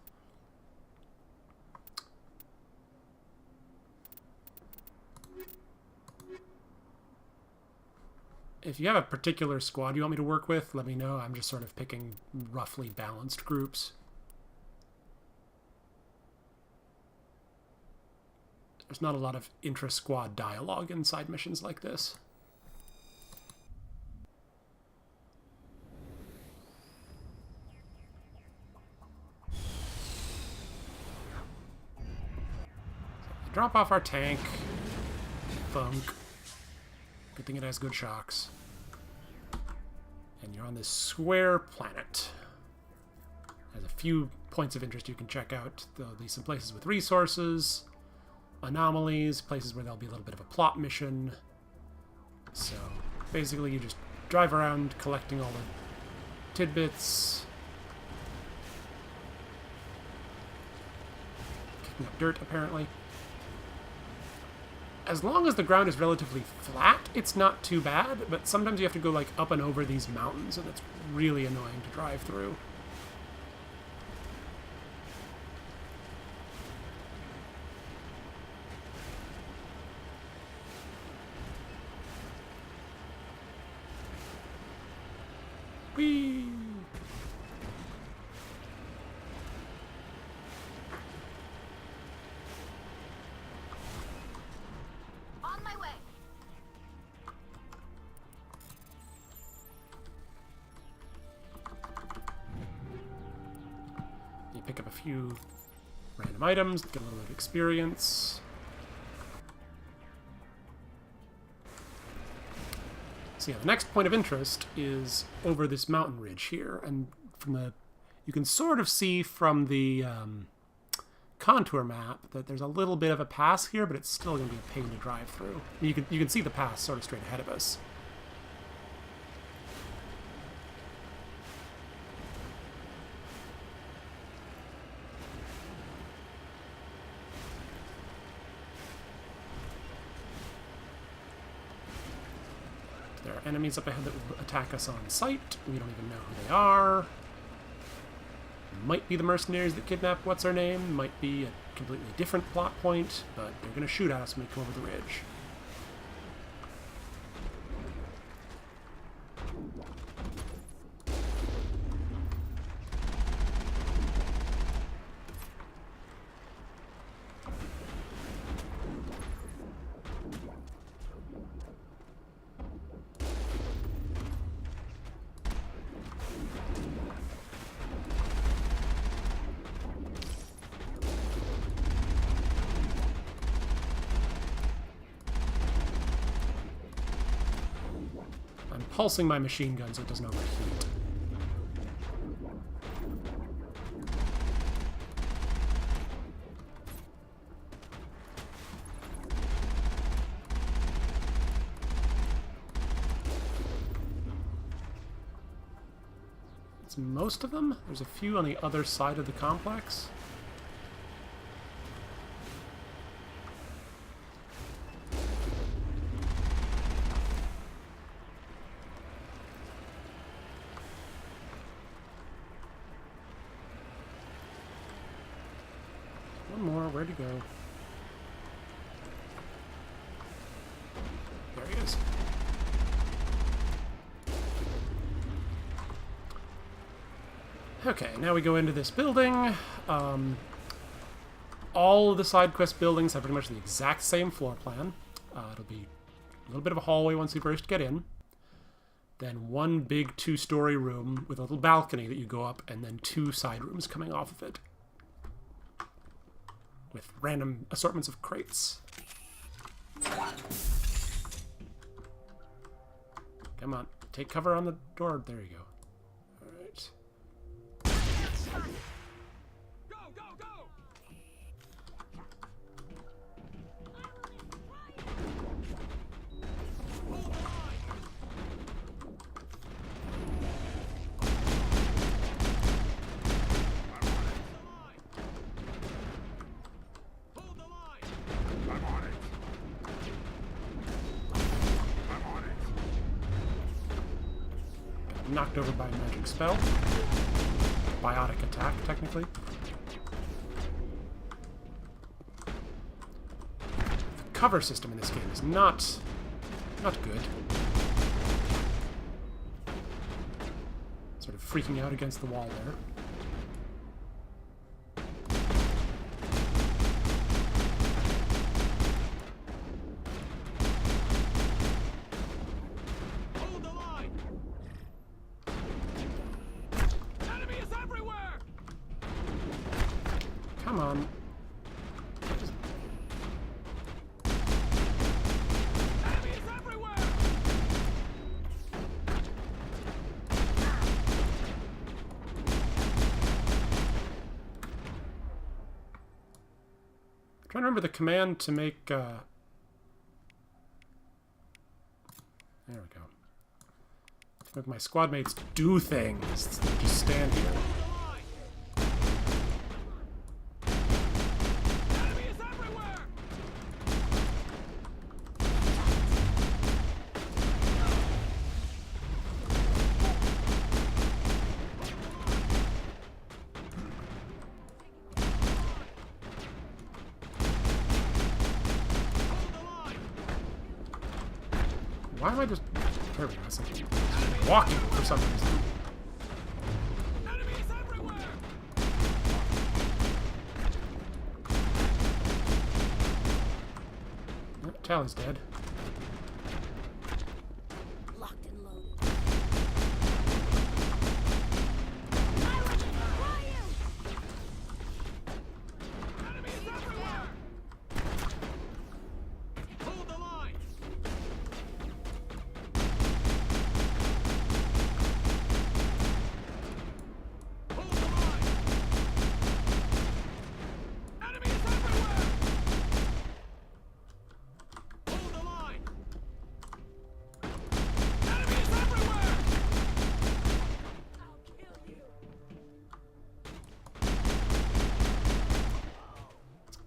If you have a particular squad you want me to work with, let me know. I'm just sort of picking roughly balanced groups. There's not a lot of intra-squad dialogue in side missions like this. So drop off our tank. Thunk. Good thing it has good shocks. And you're on this square planet. There's a few points of interest you can check out. There'll be some places with resources, anomalies, places where there'll be a little bit of a plot mission. So basically you just drive around collecting all the tidbits. Kicking up dirt, apparently. As long as the ground is relatively flat, it's not too bad, but sometimes you have to go like up and over these mountains, and it's really annoying to drive through. Whee! Pick up a few random items, get a little bit of experience. So yeah, the next point of interest is over this mountain ridge here, and from the, you can sort of see from the contour map that there's a little bit of a pass here, but it's still going to be a pain to drive through. You can see the pass sort of straight ahead of us. There are enemies up ahead that will attack us on sight. We don't even know who they are. Might be the mercenaries that kidnapped what's-her-name. Might be a completely different plot point, but they're going to shoot at us when we come over the ridge. pulsing my machine gun so it doesn't overheat. It's most of them. There's a few on the other side of the complex. One more. Where'd he go? There he is. Okay, now we go into this building. All of the side quest buildings have pretty much the exact same floor plan. It'll be a little bit of a hallway once you first get in. Then one big 2-story room with a little balcony that you go up, and then 2 side rooms coming off of it. With random assortments of crates. Come on, take cover on the door. There you go. Alright. Go, go, go! Knocked over by a magic spell. Biotic attack, technically. The cover system in this game is not good. Sort of freaking out against the wall there. Come on. I'm trying to remember the command to make, there we go. To make my squad mates do things. Just stand here. Why am I just... There we go. It's like walking for some reason. Oh, Tally's dead. Locked and loaded.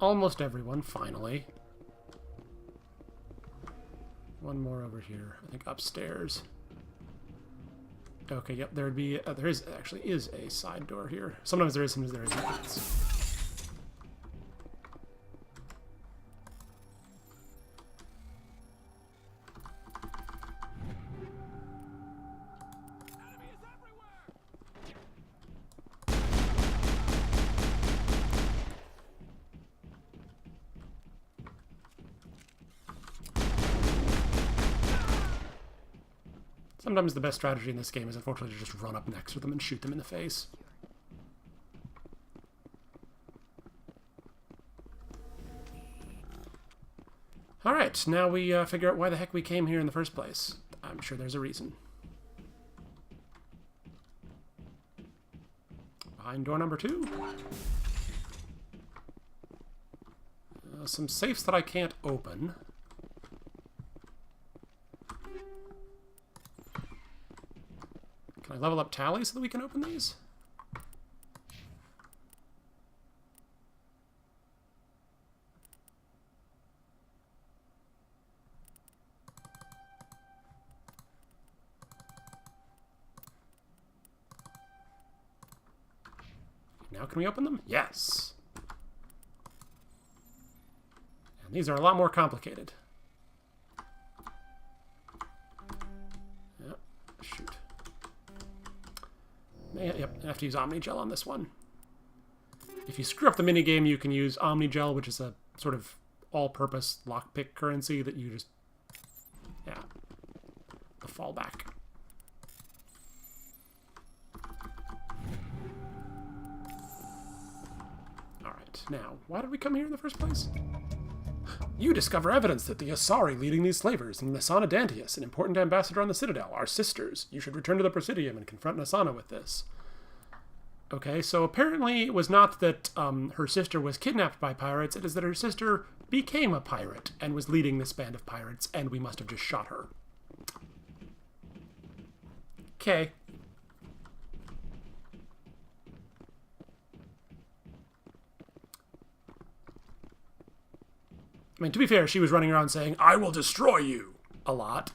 Almost everyone, finally. One more over here. I think upstairs. Okay, yep, there'd be... there is actually is a side door here. Sometimes there is, sometimes there isn't. Sometimes the best strategy in this game is unfortunately to just run up next to them and shoot them in the face. Alright, now we figure out why the heck we came here in the first place. I'm sure there's a reason. Behind door number 2. Some safes that I can't open. Can I level up Tally so that we can open these? Now can we open them? Yes. And these are a lot more complicated. Yep. Shoot. Yep, I have to use Omnigel on this one. If you screw up the minigame, you can use Omnigel, which is a sort of all-purpose lockpick currency that you just... yeah. The fallback. Now, why did we come here in the first place? You discover evidence that the Asari leading these slavers and Nasana Dantius, an important ambassador on the Citadel, are sisters. You should return to the Presidium and confront Nasana with this. Okay, so apparently it was not that her sister was kidnapped by pirates, it is that her sister became a pirate and was leading this band of pirates, and we must have just shot her. Okay. I mean, to be fair, she was running around saying, "I will destroy you," a lot.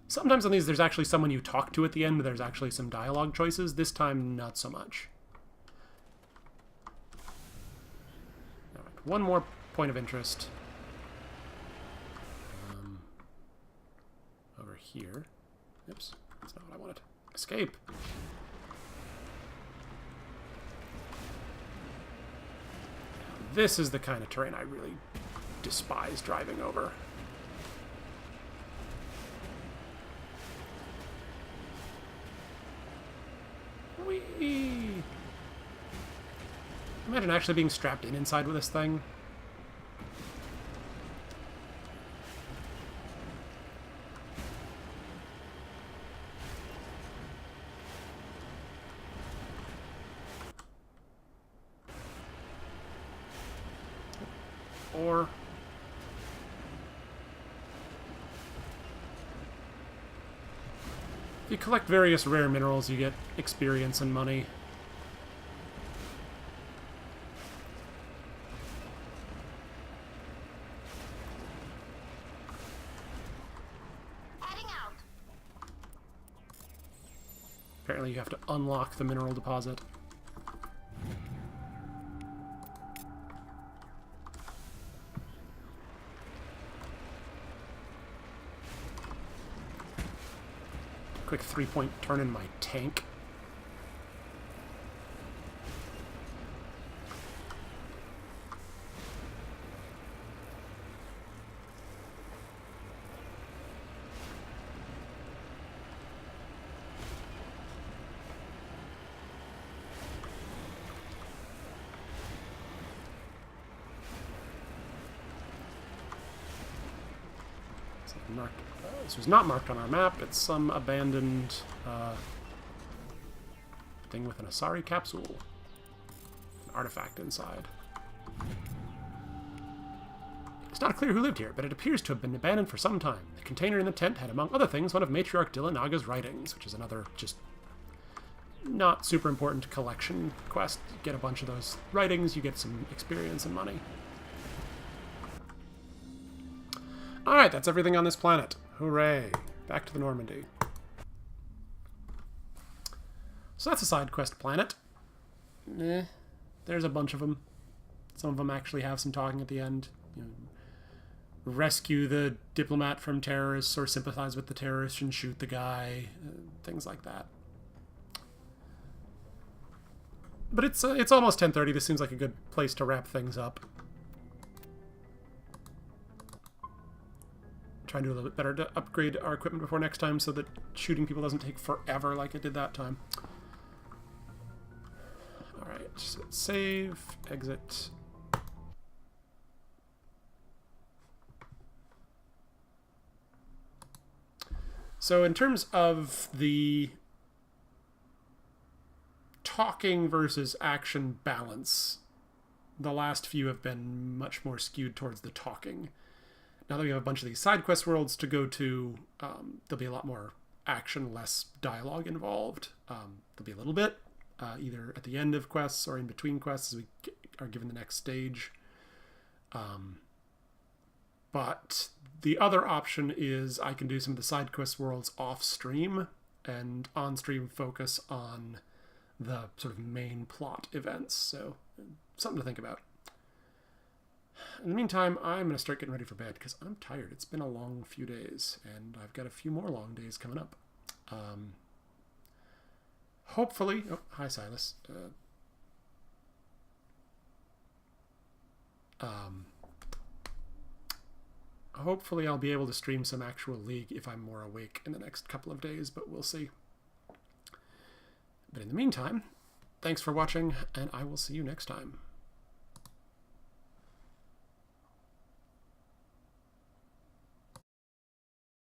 Sometimes on these, there's actually someone you talk to at the end. There's actually some dialogue choices. This time, not so much. All right, one more point of interest. Over here. Oops. That's not what I wanted. Escape. This is the kind of terrain I really despise driving over. Whee! Imagine actually being strapped in inside with this thing. Or if you collect various rare minerals, you get experience and money. Heading out. Apparently you have to unlock the mineral deposit. Quick 3-point turn in my tank. This was not marked on our map. It's some abandoned thing with an Asari capsule. An artifact inside. It's not clear who lived here, but it appears to have been abandoned for some time. The container in the tent had, among other things, one of Matriarch Dillinaga's writings, which is another just not super important collection quest. You get a bunch of those writings, you get some experience and money. Alright, that's everything on this planet. Hooray. Back to the Normandy. So that's a side quest planet. There's a bunch of them. Some of them actually have some talking at the end. You know, rescue the diplomat from terrorists or sympathize with the terrorists and shoot the guy. Things like that. But it's almost 10:30. This seems like a good place to wrap things up. Try and do a little bit better to upgrade our equipment before next time so that shooting people doesn't take forever like it did that time. Alright, so save, exit. So in terms of the talking versus action balance, the last few have been much more skewed towards the talking. Now that we have a bunch of these side quest worlds to go to, there'll be a lot more action, less dialogue involved. There'll be a little bit, either at the end of quests or in between quests as we are given the next stage. But the other option is I can do some of the side quest worlds off stream and on stream focus on the sort of main plot events. So something to think about. In the meantime, I'm going to start getting ready for bed because I'm tired. It's been a long few days, and I've got a few more long days coming up. Hopefully... Oh, hi, Silas. Hopefully I'll be able to stream some actual League if I'm more awake in the next couple of days, but we'll see. But in the meantime, thanks for watching, and I will see you next time.